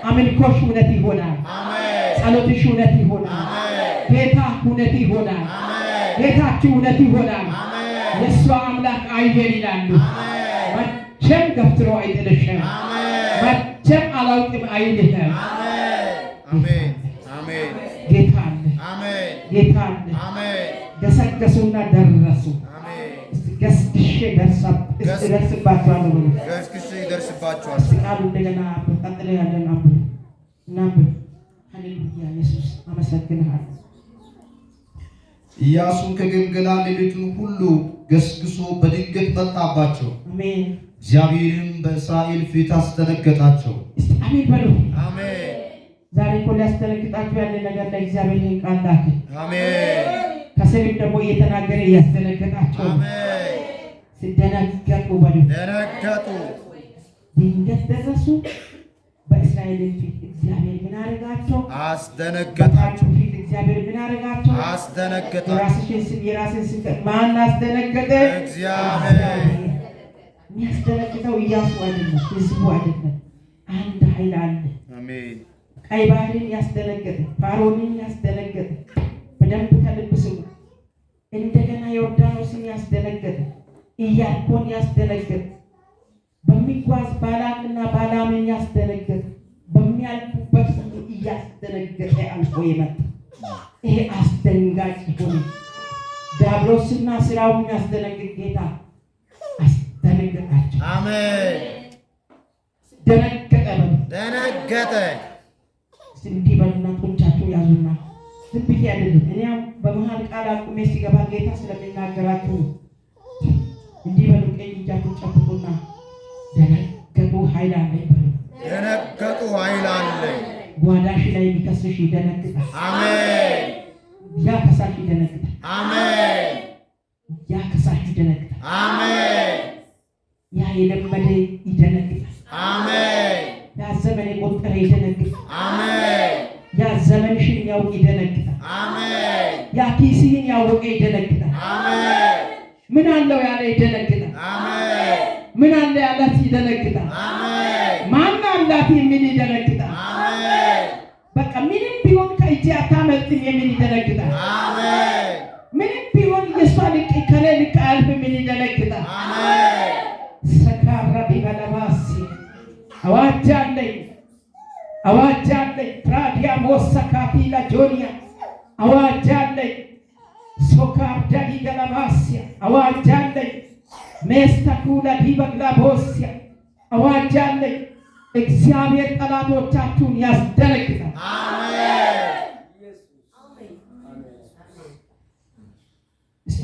[SPEAKER 1] አምልኮሽ እውነት ይሆናል።
[SPEAKER 2] አሜን
[SPEAKER 1] ጸሎትሽ እውነት ይሆናል።
[SPEAKER 2] አሜን
[SPEAKER 1] ጌታ እውነት ይሆናል።
[SPEAKER 2] አሜን
[SPEAKER 1] ጌታችሁ እውነት ይሆናል።
[SPEAKER 2] አሜን
[SPEAKER 1] የእሷ አምላክ አይሄድ ይላሉ።
[SPEAKER 2] አሜን
[SPEAKER 1] መቼም ገፍትሮ አይጥልሽም።
[SPEAKER 2] አሜን
[SPEAKER 1] መቼም አላውቅም አይልህም።
[SPEAKER 2] አሜን አሜን
[SPEAKER 1] ጌታ አለ
[SPEAKER 2] አሜን
[SPEAKER 1] ጌታ አለ።
[SPEAKER 2] አሜን
[SPEAKER 1] ገሰገሱና ደረሱ።
[SPEAKER 2] አሜን
[SPEAKER 1] ገስግሼ ደርስባቸዋለሁ ብሎ
[SPEAKER 2] ገስግሼ ይደርስባቸዋል።
[SPEAKER 1] እስቲ ቃሉ እንደገና ቀጥሎ ያለን አንብብ እናንብብ። ሃሌሉያ ኢየሱስ አመሰግንሃለሁ።
[SPEAKER 3] ኢያሱም ከገልገላ ሌሊቱን ሁሉ ገስግሶ በድንገት መጣባቸው።
[SPEAKER 1] አሜን።
[SPEAKER 3] እግዚአብሔርም በእስራኤል ፊት አስደነገጣቸው።
[SPEAKER 1] እስቲ አሜን በሉ።
[SPEAKER 2] አሜን
[SPEAKER 1] ዛሬ እኮ ሊያስደነግጣችሁ ያለ ነገር ላይ እግዚአብሔር ይህን ቃል ላከ።
[SPEAKER 2] አሜን።
[SPEAKER 1] ከስሪም ደግሞ እየተናገረ እያስደነገጣቸው
[SPEAKER 2] አሜን።
[SPEAKER 1] ሲደነገጡ በሉ
[SPEAKER 2] ደነገጡ።
[SPEAKER 1] ድንገት ደረሱ። በእስራኤል ፊት እግዚአብሔር ምን አደረጋቸው?
[SPEAKER 2] አስደነገጣቸው።
[SPEAKER 1] ፊት እግዚአብሔር ምን አደረጋቸው?
[SPEAKER 2] አስደነገጣቸው።
[SPEAKER 1] የራስን ስም ማን አስደነገጠ?
[SPEAKER 2] እግዚአብሔር።
[SPEAKER 1] የሚያስደነግጠው ኢያሱ አይደለም፣ ህዝቡ አይደለም። አንድ ኃይል አለ።
[SPEAKER 2] አሜን።
[SPEAKER 1] ቀይ ባህርን ያስደነገጠ፣ ፋርዖንን ያስደነገጠ፣ በደንብ ከልብ ስሙ። እንደገና ዮርዳኖስን ያስደነገጠ፣ ኢያሪኮን ያስደነገጠ፣ በሚጓዝ ባላቅና ባላምን ያስደነገጠ፣ በሚያልፉበት ሁሉ እያስደነገጠ አልፎ የመጣ ይሄ አስደንጋጭ ሆነ። ዲያብሎስና ስራውን ያስደነግጥ ጌታ አስደነገጣቸው።
[SPEAKER 2] አሜን።
[SPEAKER 1] ደነገጠ በሉ።
[SPEAKER 2] ደነገጠ።
[SPEAKER 1] እንዲህ በሉና ጡንቻችሁ ያዙና ዝም ብዬ አይደለም። እኔ በመሀል ቃል አቁሜ ሲገባ ጌታ ስለሚናገራችሁ እንዲህ በሉ። ቀኝ እጃችሁን ጨብጡና ደነገጡ ኃይል አለኝ በሉ።
[SPEAKER 2] ደነገጡ ኃይል አለኝ።
[SPEAKER 1] ጓዳሽ ላይ የሚከስሽ ይደነግጣል።
[SPEAKER 2] አሜን።
[SPEAKER 1] ያ ከሳሽ ይደነግጣል።
[SPEAKER 2] አሜን።
[SPEAKER 1] ያ ከሳሽ ይደነግጣል።
[SPEAKER 2] አሜን።
[SPEAKER 1] ያ የለመደ ይደነግጣል።
[SPEAKER 2] አሜን።
[SPEAKER 1] ያ ዘመን የቆጠረ ይደነግጣል።
[SPEAKER 2] አሜን።
[SPEAKER 1] ያ ዘመንሽን ያውቅ ይደነግጣል።
[SPEAKER 2] አሜን።
[SPEAKER 1] ያ ኪስህን ያወቀ ይደነግጣል።
[SPEAKER 2] አሜን።
[SPEAKER 1] ምን አለው ያለ ይደነግጣል።
[SPEAKER 2] አሜን።
[SPEAKER 1] ምን አለ ያላት ይደነግጣል።
[SPEAKER 2] አሜን።
[SPEAKER 1] ማን አላት የሚል ይደነግጣል።
[SPEAKER 2] አሜን።
[SPEAKER 1] በቃ ምንም ቢሆን ከእጅ አታመልጥም የሚል ይደነግጣል።
[SPEAKER 2] አሜን።
[SPEAKER 1] ምንም ቢሆን የሷ ልቅ ከለ ልቅ አልፍ የሚል ይደነግጣል።
[SPEAKER 2] አሜን።
[SPEAKER 1] ሰካራ ቢበለባሲ አዋጅ አለኝ፣ አዋጅ አለኝ። ራዲያ ሞሰካቲ ለጆኒያ አዋጅ አለኝ። ሶካር ዳዲ ገለባሲያ አዋጅ አለኝ። ሜስተኩላ ዲበግላቦሲያ አዋጅ አለኝ። እግዚአብሔር ጠላቶቻችሁን ያስደነግጣል።
[SPEAKER 2] አሜን።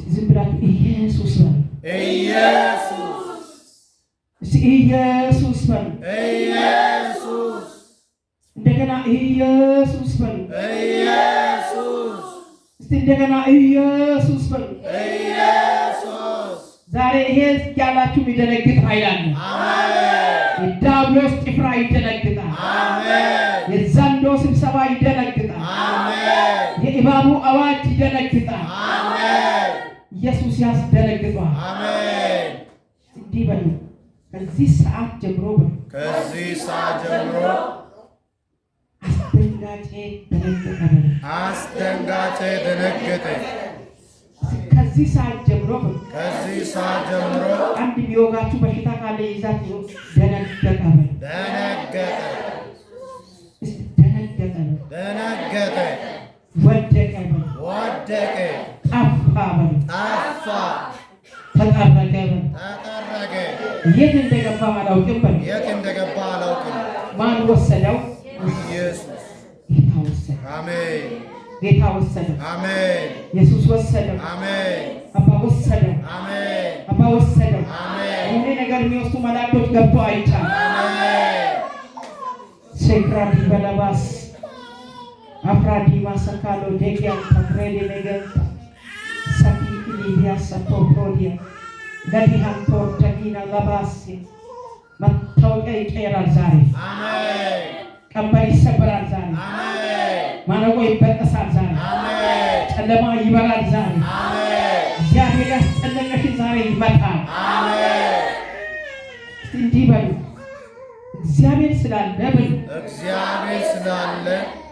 [SPEAKER 1] ዝም ብላችሁ ኢየሱስ በሉ።
[SPEAKER 2] ኢየሱስ።
[SPEAKER 1] ኢየሱስ በሉ።
[SPEAKER 2] ኢየሱስ።
[SPEAKER 1] እንደገና ኢየሱስ በሉ።
[SPEAKER 2] ኢየሱስ።
[SPEAKER 1] እንደገና ኢየሱስ በሉ።
[SPEAKER 2] ኢየሱስ።
[SPEAKER 1] ዛሬ ይሄ ያላችሁ የሚደነግጥ ኃይል አለ።
[SPEAKER 2] አሜን።
[SPEAKER 1] የዲያብሎስ ጭፍራ ይደነግጣል።
[SPEAKER 2] አሜን።
[SPEAKER 1] የዘንዶ ስብሰባ ይደነግጣል።
[SPEAKER 2] አሜን።
[SPEAKER 1] የእባቡ አዋጅ ይደነግጣል።
[SPEAKER 2] አሜን።
[SPEAKER 1] ኢየሱስ ያስደነግጧል።
[SPEAKER 2] አሜን።
[SPEAKER 1] እንዲህ በሉ፣ ከዚህ ሰዓት ጀምሮ በሉ፣
[SPEAKER 2] ከዚህ ሰዓት ጀምሮ
[SPEAKER 1] አስደንጋጬ ደነገጠ በሉ።
[SPEAKER 2] አስደንጋጬ ደነገጠ።
[SPEAKER 1] ከዚህ ሰዓት ጀምሮ በሉ፣
[SPEAKER 2] ከዚህ ሰዓት ጀምሮ
[SPEAKER 1] አንድ የሚወጋችሁ በሽታ ካለ ይዛችሁ ደነገጠ በሉ።
[SPEAKER 2] ደነገጠ።
[SPEAKER 1] ደነገጠ በሉ።
[SPEAKER 2] ደነገጠ።
[SPEAKER 1] ወደቀ በሉ።
[SPEAKER 2] ወደቀ።
[SPEAKER 1] ጠፋ በሉ።
[SPEAKER 2] ጠፋ።
[SPEAKER 1] ተጠረገ በሉ።
[SPEAKER 2] ተጠረገ።
[SPEAKER 1] የት እንደገባ አላውቅም በሉ።
[SPEAKER 2] የት እንደገባ አላውቅም።
[SPEAKER 1] ማን ወሰደው?
[SPEAKER 2] ኢየሱስ።
[SPEAKER 1] ጌታ ወሰደው።
[SPEAKER 2] አሜን።
[SPEAKER 1] ጌታ ወሰደው።
[SPEAKER 2] አሜን።
[SPEAKER 1] ኢየሱስ ወሰደው።
[SPEAKER 2] አሜን።
[SPEAKER 1] አባ ወሰደው።
[SPEAKER 2] አሜን።
[SPEAKER 1] አባ ወሰደው።
[SPEAKER 2] አሜን።
[SPEAKER 1] ይሄ ነገር የሚወስዱ መላእክቶች ገብቶ አይቻል።
[SPEAKER 2] አሜን።
[SPEAKER 1] ሴክራዲ በለባስ አፍራዲ ማሰካሎ ዴጊያ ተፍሬዲ ነገር ሰፊ ሊቢያ ሰቶ ፕሮዲያ ለዲሃን ቶር ተጊና ለባስ መታወቂያ ይቀየራል ዛሬ።
[SPEAKER 2] አሜን።
[SPEAKER 1] ቀንበር ይሰበራል ዛሬ።
[SPEAKER 2] አሜን።
[SPEAKER 1] ማነቆ ይበጠሳል ዛሬ።
[SPEAKER 2] አሜን።
[SPEAKER 1] ጨለማ ይበራል ዛሬ።
[SPEAKER 2] አሜን።
[SPEAKER 1] እግዚአብሔር ያስጨነቀሽን ዛሬ ይመታል።
[SPEAKER 2] አሜን።
[SPEAKER 1] እንዲህ በሉ፣ እግዚአብሔር ስላለ በሉ፣
[SPEAKER 2] እግዚአብሔር ስላለ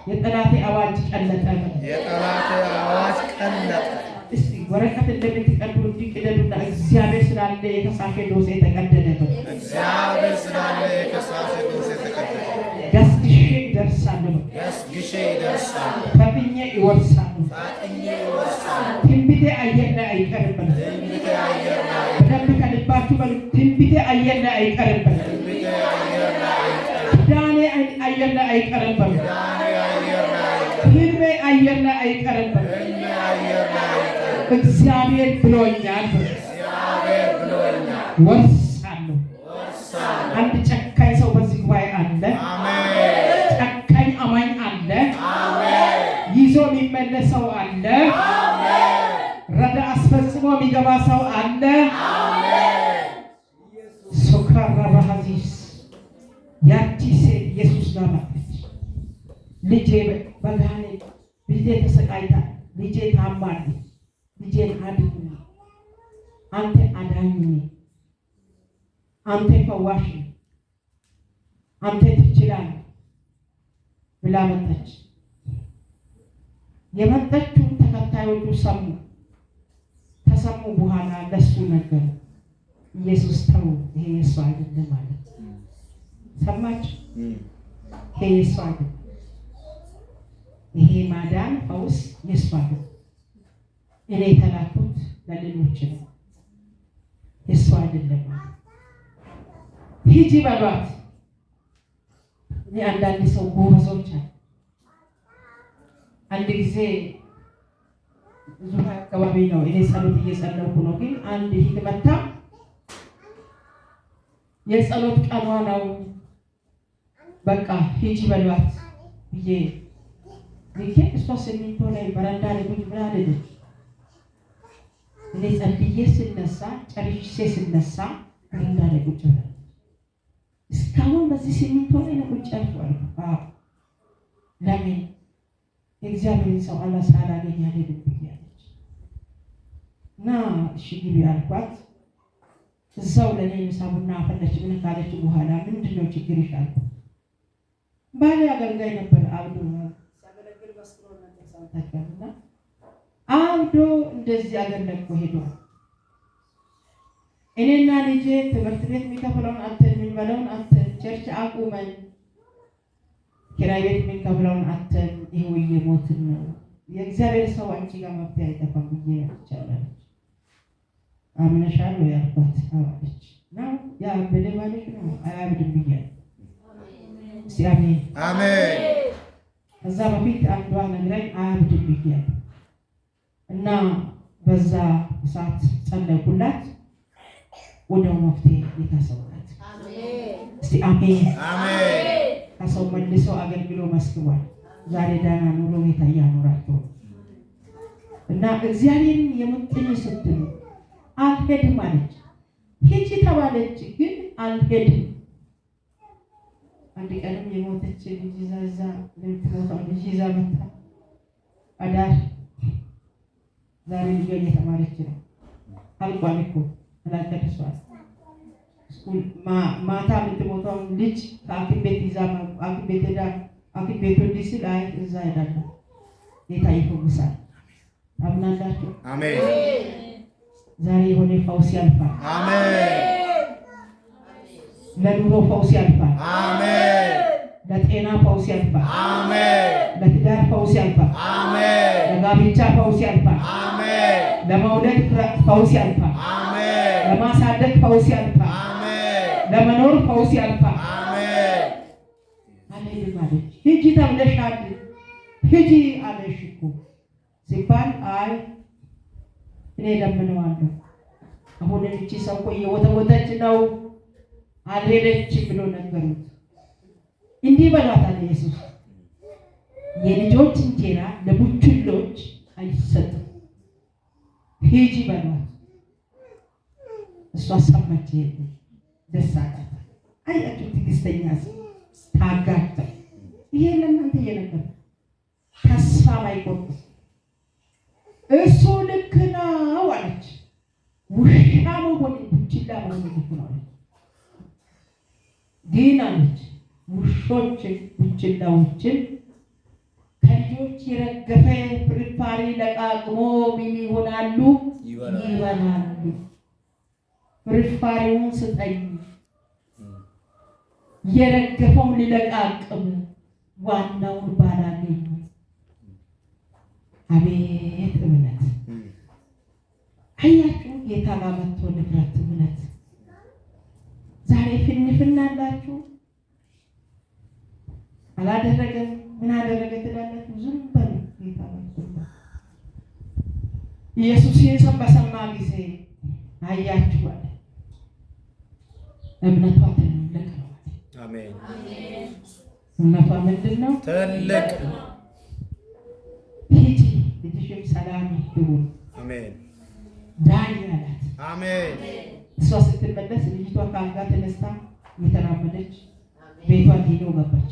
[SPEAKER 1] የጠላቴ አዋጅ ቀለጠ በሉ።
[SPEAKER 2] የጠላቴ አዋጅ ቀለጠ።
[SPEAKER 1] እስቲ ወረቀት እንደምትቀዱ እንዲቅደዱና እግዚአብሔር ስላለ የከሳሽ ዶሴ ተቀደደ በሉ።
[SPEAKER 2] እግዚአብሔር ስላለ የከሳሽ ዶሴ ተቀደደ።
[SPEAKER 1] ገስግሼ ይደርሳለሁ በሉ።
[SPEAKER 2] ገስግሼ ይደርሳል።
[SPEAKER 1] ፈጥኜ ይወርሳለሁ።
[SPEAKER 2] ፈጥኜ ይወርሳል።
[SPEAKER 1] ትንቢቴ አየር ላይ አይቀርም በሉ።
[SPEAKER 2] ትንቢቴ አየር ላይ
[SPEAKER 1] በደንብ ከልባችሁ በሉ። ትንቢቴ አየር ላይ አይቀርም በሉ።
[SPEAKER 2] ትንቢቴ አየር ላይ አይቀርም።
[SPEAKER 1] ዳኔ አየር ላይ አይቀርም በሉ።
[SPEAKER 2] ዳኔ አየር ላይ አይቀርም።
[SPEAKER 1] ህልሜ አየር ላይ አይቀርም በሉ።
[SPEAKER 2] ህልሜ አየር ላይ አይቀርም።
[SPEAKER 1] እግዚአብሔር ብሎኛል በሉ።
[SPEAKER 2] እግዚአብሔር ብሎኛል።
[SPEAKER 1] ወርሳለሁ።
[SPEAKER 2] ወርሳለሁ።
[SPEAKER 1] አንድ ጨካኝ ሰው በዚህ ጉባኤ አለ።
[SPEAKER 2] አሜን።
[SPEAKER 1] ጨካኝ አማኝ አለ። የሚገባ ሰው አለ? አሜን። ሶካራ ባሃዚስ ያቺ ሴት ኢየሱስ ጋር መጣች። ልጄ በጋኔ ልጄ ተሰቃይታ፣ ልጄ ታማለች፣ ልጄን አድኝ፣ አንተ አዳኝ፣ አንተ ፈዋሽ፣ አንተ ትችላለህ ብላ መጣች። የመጣችው ተከታዮቹ ሰሙ። ከሰሙ በኋላ ለሱ ነገሩ። ኢየሱስ ተው፣ ይሄ የሱ አይደለም ማለት ሰማችሁ? ይሄ የሱ አይደለም፣ ይሄ ማዳን ፈውስ የሱ አይደለም፣ እኔ የተላኩት ለሌሎች ነው፣ የሱ አይደለም ማለት ሂጂ በሏት። እኔ አንዳንድ ሰው ጎበዞች አሉ። አንድ ጊዜ ብዙ አካባቢ ነው እኔ ጸሎት እየጸለይኩ ነው፣ ግን አንድ ሂድ መታ የጸሎት ቀኗ ነው በቃ ሂጂ በሏት ብዬ ልኬ እሷ ሲሚንቶ ላይ በረንዳ ላይ ቁጭ ብላ አለች። እኔ ጸልዬ ስነሳ ጨርሼ ስነሳ በረንዳ ላይ ቁጭ ብላ እስካሁን በዚህ ሲሚንቶ ላይ ነው ቁጭ ያልኩት። ለምን የእግዚአብሔርን ሰው ሳላገኝ አልሄድም ያለች እና እሺ ግቢ አልኳት። እዛው ለእኔ ምሳ ቡና አፈለች። ምን ካለች በኋላ ምንድን ነው ችግርሽ አልኩት። ባሌ አገልጋይ ነበር አብዶ ሲያገለግል መስሎ ነበር ሰምታችኋልና አብዶ እንደዚህ አገር ለቆ ሄዷል። እኔና ልጄ ትምህርት ቤት የሚከፍለውን አተን የምንበላውን አተን ቸርች አቁመን ኪራይ ቤት የምንከፍለውን አተን ይኸው እየሞትን ነው። የእግዚአብሔር ሰው አንቺ ጋር መፍትሄ አይጠፋም ብዬ ይቻላል አምነሻል ወይ አልኳት። አዋለች ነው ያበደ ማለት ነው አያብድም ብያለሁ። እስቲ አሜን አሜን። ከዛ በፊት አንዷ ነግራኝ አያብድም ብያለሁ እና በዛ ሰዓት ጸለይኩላት። ወደው መፍትሄ የታሰባት አሜን። እስቲ አሜን አሜን። ከሰው መልሶ አገልግሎ መስክሯል። ዛሬ ዳና ኑሮ ቤት ያኖራቸው እና እግዚአብሔርን የምትኝ ስትሉ አልሄድም አለች። ሂጂ ተባለች ግን አልሄድም። አንድ ቀንም የሞተች ልጅ ዛዛ ለምትሞታው ልጅ ይዛ መጣ አዳር። ዛሬ ልጇ እየተማረች ነው። አልቋል እኮ አላደረሷል። ስኩል ማታ የምትሞታው ልጅ ከሐኪም ቤት ይዛ ሐኪም ቤት ሄዳ ሐኪም ቤቱ እንዲህ ሲል አይ እዛ ሄዳለሁ ጌታ ይፈውሳል። አምናላችሁ? አሜን። ዛሬ የሆነ ፈውስ ያልፋል። አሜን። ለኑሮ ፈውስ ያልፋል። አሜን። ለጤና ፈውስ ያልፋል። አሜን። ለትዳር ፈውስ ያልፋል። አሜን። ለጋብቻ ፈውስ ያልፋል። አሜን። ለመውለድ ፈውስ ያልፋል። አሜን። ለማሳደግ ፈውስ ያልፋል። አሜን። ለመኖር ፈውስ ያልፋል። አሜን። አሜን ማለት ሂጂ ተብለሻል። ሂጂ አለሽ እኮ ሲባል አይ እኔ ለምነዋለሁ። አሁን እቺ ሰው እኮ እየወተወተች ነው አልሄደችም ብሎ ነገሩት። እንዲህ በሏታል ኢየሱስ የልጆች እንጀራ ለቡችሎች አይሰጥም፣ ሂጂ በሏት። እሷ ሰማች፣ ደስ አላት። አያችሁ ትዕግስተኛ ታጋታ። ይሄ ለእናንተ እየነገርኩ ተስፋ ማይቆርጥ እሱ ልክ ነው አለች። ውሻ መሆን ቡችላ መሆን ልክ ነው አለች። ግን አለች ውሾችን ቡችላዎችን ከልጆች የረገፈ ፍርፋሪ ለቃቅሞ ምን ይሆናሉ? ይበላሉ። ፍርፋሪውን ስጠኝ፣ የረገፈውን ሊለቃቅም ዋናውን ባላገኝ። አቤት እምነት! አያችሁ ጌታ ጋር መጥቶ ንብረት እምነት። ዛሬ ፍንፍና አላችሁ አላደረገም ምን አደረገ ትላላችሁ? ዝም በሉ። ጌታ መጥቶ ኢየሱስ ይህን በሰማ ጊዜ አያችሁ አለ እምነቷ ትልቅ ነው። አሜን። እምነቷ ምንድን ነው? ትልቅ ሂጂ ልጅሽም ሰላም ይሁን። አሜን። ዳኒ አላት።
[SPEAKER 2] አሜን።
[SPEAKER 1] እሷ ስትመለስ ልጅቷ ከአልጋ ተነስታ እየተራመደች ቤቷ ዲኖ ገባች።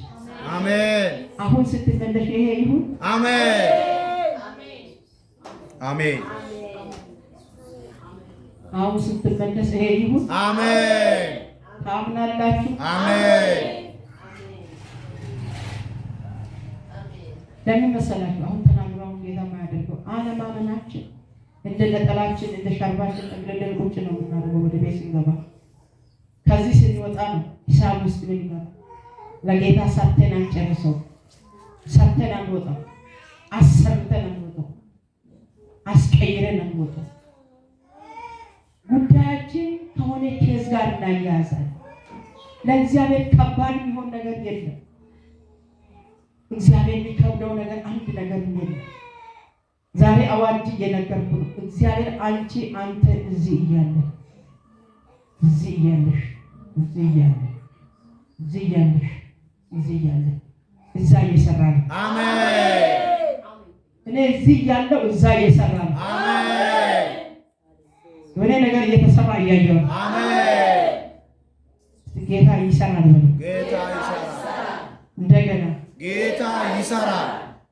[SPEAKER 2] አሜን።
[SPEAKER 1] አሁን ስትመለሽ ይሄ ይሁን።
[SPEAKER 2] አሜን። አሜን።
[SPEAKER 1] አሁን ስትመለስ ይሄ ይሁን።
[SPEAKER 2] አሜን።
[SPEAKER 1] ታምናላችሁ?
[SPEAKER 2] አሜን።
[SPEAKER 1] ለምን መሰላችሁ? አሁን ተናግረው ጌታ ማያደርገው አለማመናችን እንደ ነጠላችን እንደ ሻርባችን ጠቅልለን ቁጭ ነው የምናደርገው። ወደ ቤት ስንገባ ከዚህ ስንወጣ ነው ሂሳብ ውስጥ ምን ይገባ። ለጌታ ሰጥተን አንጨርሰው፣ ሰጥተን አንወጣም፣ አሰርተን አንወጣም፣ አስቀይረን አንወጣም። ጉዳያችን ከሆነ ኬዝ ጋር እናያያዛለን። ለእግዚአብሔር ከባድ የሚሆን ነገር የለም። እግዚአብሔር የሚከብደው ነገር አንድ ነገር የለም። ዛሬ አዋጅ እየነገርኩ ነው። እግዚአብሔር አንቺ አንተ እዚህ እያለሽ እዛ እየሰራ ነው።
[SPEAKER 2] አሜን።
[SPEAKER 1] እኔ እዚህ እያለሁ እዛ እየሰራ ነው።
[SPEAKER 2] አሜን።
[SPEAKER 1] የሆነ ነገር እየተሰራ እያየሁ ነው።
[SPEAKER 2] አሜን።
[SPEAKER 1] ጌታ ይሰራል ነው።
[SPEAKER 2] ጌታ ይሰራል።
[SPEAKER 1] እንደገና
[SPEAKER 2] ጌታ ይሰራል።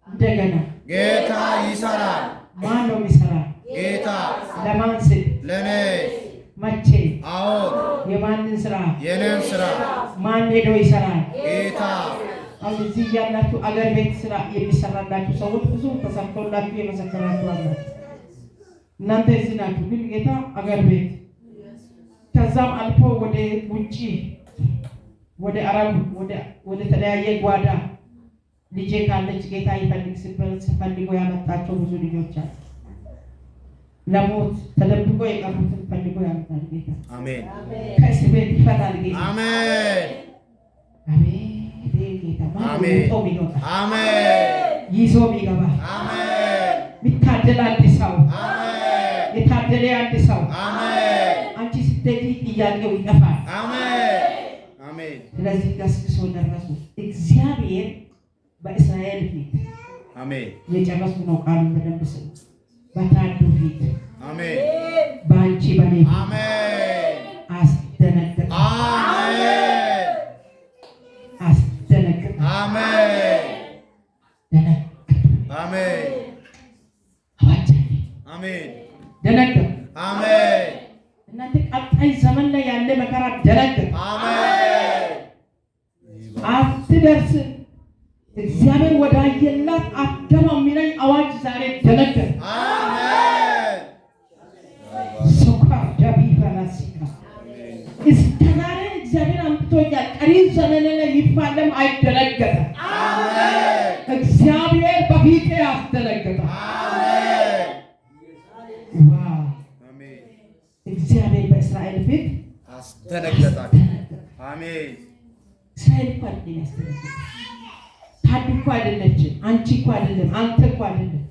[SPEAKER 1] እንደገና
[SPEAKER 2] ጌታ ይሰራል።
[SPEAKER 1] ማን ነው የሚሰራ?
[SPEAKER 2] ጌታ።
[SPEAKER 1] ለማን ስል?
[SPEAKER 2] ለኔ።
[SPEAKER 1] መቼ?
[SPEAKER 2] አሁን።
[SPEAKER 1] የማንን ስራ?
[SPEAKER 2] የኔን ስራ።
[SPEAKER 1] ማን ሄዶ ይሰራል?
[SPEAKER 2] ጌታ።
[SPEAKER 1] አሁን እዚህ ያላችሁ አገር ቤት ስራ የሚሰራላችሁ ሰዎች ብዙ ተሰርቶላችሁ የመሰከራችሁ አላችሁ። እናንተ እዚህ ናችሁ፣ ግን ጌታ አገር ቤት ከዛም አልፎ ወደ ውጪ ወደ አረብ ወደ ተለያየ ጓዳ ልጄ ካለች ጌታ ይፈልግ ፈልጎ ያመጣቸው ብዙ ልጆች አሉ። ለሞት ተደብቆ የቀሩትን ፈልጎ ያመጣል ጌታ።
[SPEAKER 2] አሜን።
[SPEAKER 1] ከእስር ቤት ይፈታል ጌታ።
[SPEAKER 2] አሜን።
[SPEAKER 1] አሜን ጌታ።
[SPEAKER 2] አሜን። አሜን።
[SPEAKER 1] ይዞ ይገባ።
[SPEAKER 2] አሜን።
[SPEAKER 1] ሚታደል አንድ ሰው፣
[SPEAKER 2] አሜን።
[SPEAKER 1] የታደለ አንድ ሰው።
[SPEAKER 2] አሜን።
[SPEAKER 1] አንቺ ስትሄጂ ጥያቄው ይጠፋል።
[SPEAKER 2] አሜን። አሜን።
[SPEAKER 1] ስለዚህ ገስግሶ ደረሱ። እግዚአብሔር በእስራኤል ፊት
[SPEAKER 2] አሜን።
[SPEAKER 1] የጨረሱ ነው። ቃሉ በደንብ ስሙ። በታዱ ፊት
[SPEAKER 2] አሜን።
[SPEAKER 1] በአንቺ በኔ
[SPEAKER 2] አሜን።
[SPEAKER 1] አስደነግጥ።
[SPEAKER 2] አሜን።
[SPEAKER 1] አስደነግጥ።
[SPEAKER 2] አሜን።
[SPEAKER 1] ደነግጥ።
[SPEAKER 2] አሜን።
[SPEAKER 1] አዋጅ።
[SPEAKER 2] አሜን።
[SPEAKER 1] ደነግጥ።
[SPEAKER 2] አሜን።
[SPEAKER 1] እናንተ ቀጣይ ዘመን ላይ ያለ መከራ ደነግጥ።
[SPEAKER 2] አሜን።
[SPEAKER 1] አትደርስም። እግዚአብሔር ወዳየላት አትገባም የሚለኝ አዋጅ ዛሬ ደነገረ።
[SPEAKER 2] አሜን።
[SPEAKER 1] ሱካር ዳቢ ፈላሲካ እስከ ዛሬ እግዚአብሔር አምጥቶኛል። ቀሪ ዘመን ላይ ይፋለም አይደነገጠ።
[SPEAKER 2] አሜን።
[SPEAKER 1] እግዚአብሔር በፊቴ ያስደነገጠ።
[SPEAKER 2] አሜን።
[SPEAKER 1] ዋው!
[SPEAKER 2] አሜን።
[SPEAKER 1] እግዚአብሔር በእስራኤል ፊት
[SPEAKER 2] አስደነገጣቸው። አሜን።
[SPEAKER 1] እስራኤል እኮ አይደለም ያስደነገጠ። ታዱ እኮ አይደለችም። አንቺ እኮ አይደለም። አንተ እኮ አይደለም።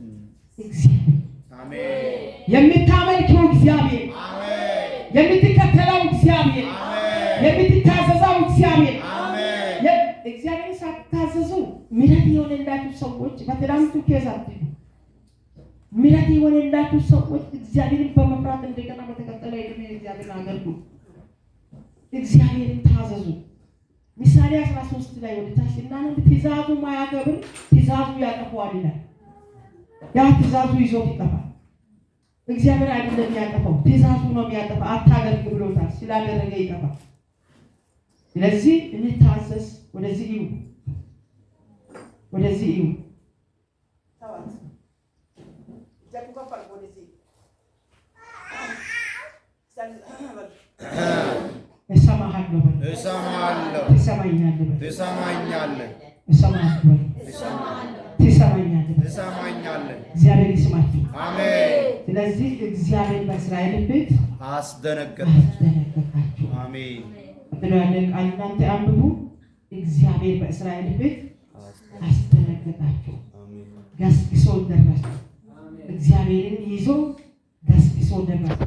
[SPEAKER 1] እግዚአብሔር።
[SPEAKER 2] አሜን።
[SPEAKER 1] የምታመልከው እግዚአብሔር፣
[SPEAKER 2] አሜን።
[SPEAKER 1] የምትከተለው እግዚአብሔር፣
[SPEAKER 2] አሜን።
[SPEAKER 1] የምትታዘዘው እግዚአብሔር።
[SPEAKER 2] አሜን።
[SPEAKER 1] እግዚአብሔር ሳትታዘዙ ምሕረት የሆነላችሁ ሰዎች በትላንቱ ኬዝ አትሉ። ምሕረት የሆነላችሁ ሰዎች እግዚአብሔርን በመፍራት እንደገና በተቀጠለ ዕድሜ እግዚአብሔርን አገልግሉ። እግዚአብሔርን ታዘዙ። ምሳሌ 13 ላይ ወደ ታች እናንተ ትእዛዙ ማያከብር ትእዛዙ ያጠፋዋል ይላል። ያ ትእዛዙ ይዞት ይጠፋል። እግዚአብሔር አይደለም ያጠፋው፣ ትእዛዙ ነው የሚያጠፋ። አታደርግ ብሎታል፣ ስላደረገ ይጠፋል። ስለዚህ እንታዘዝ። ወደዚህ እዩ፣ ወደዚህ እዩ። እሰማሃለሁ፣
[SPEAKER 2] እሰማለሁ፣
[SPEAKER 1] ትሰማኛለህ፣
[SPEAKER 2] ትሰማኛለህ፣
[SPEAKER 1] እሰማሃለሁ፣ ትሰማኛለህ፣
[SPEAKER 2] ትሰማኛለህ።
[SPEAKER 1] እግዚአብሔር ይስማችሁ።
[SPEAKER 2] አሜን።
[SPEAKER 1] ስለዚህ እግዚአብሔር በእስራኤል ፊት
[SPEAKER 2] አስደነገጣቸው። አሜን።
[SPEAKER 1] ቀጥሎ ያለ ቃል እናንተ አንብቡ። እግዚአብሔር በእስራኤል ፊት አስደነገጣቸው። ገስግሶ ደረሰ። እግዚአብሔርን ይዞ ገስግሶ ደረሰ።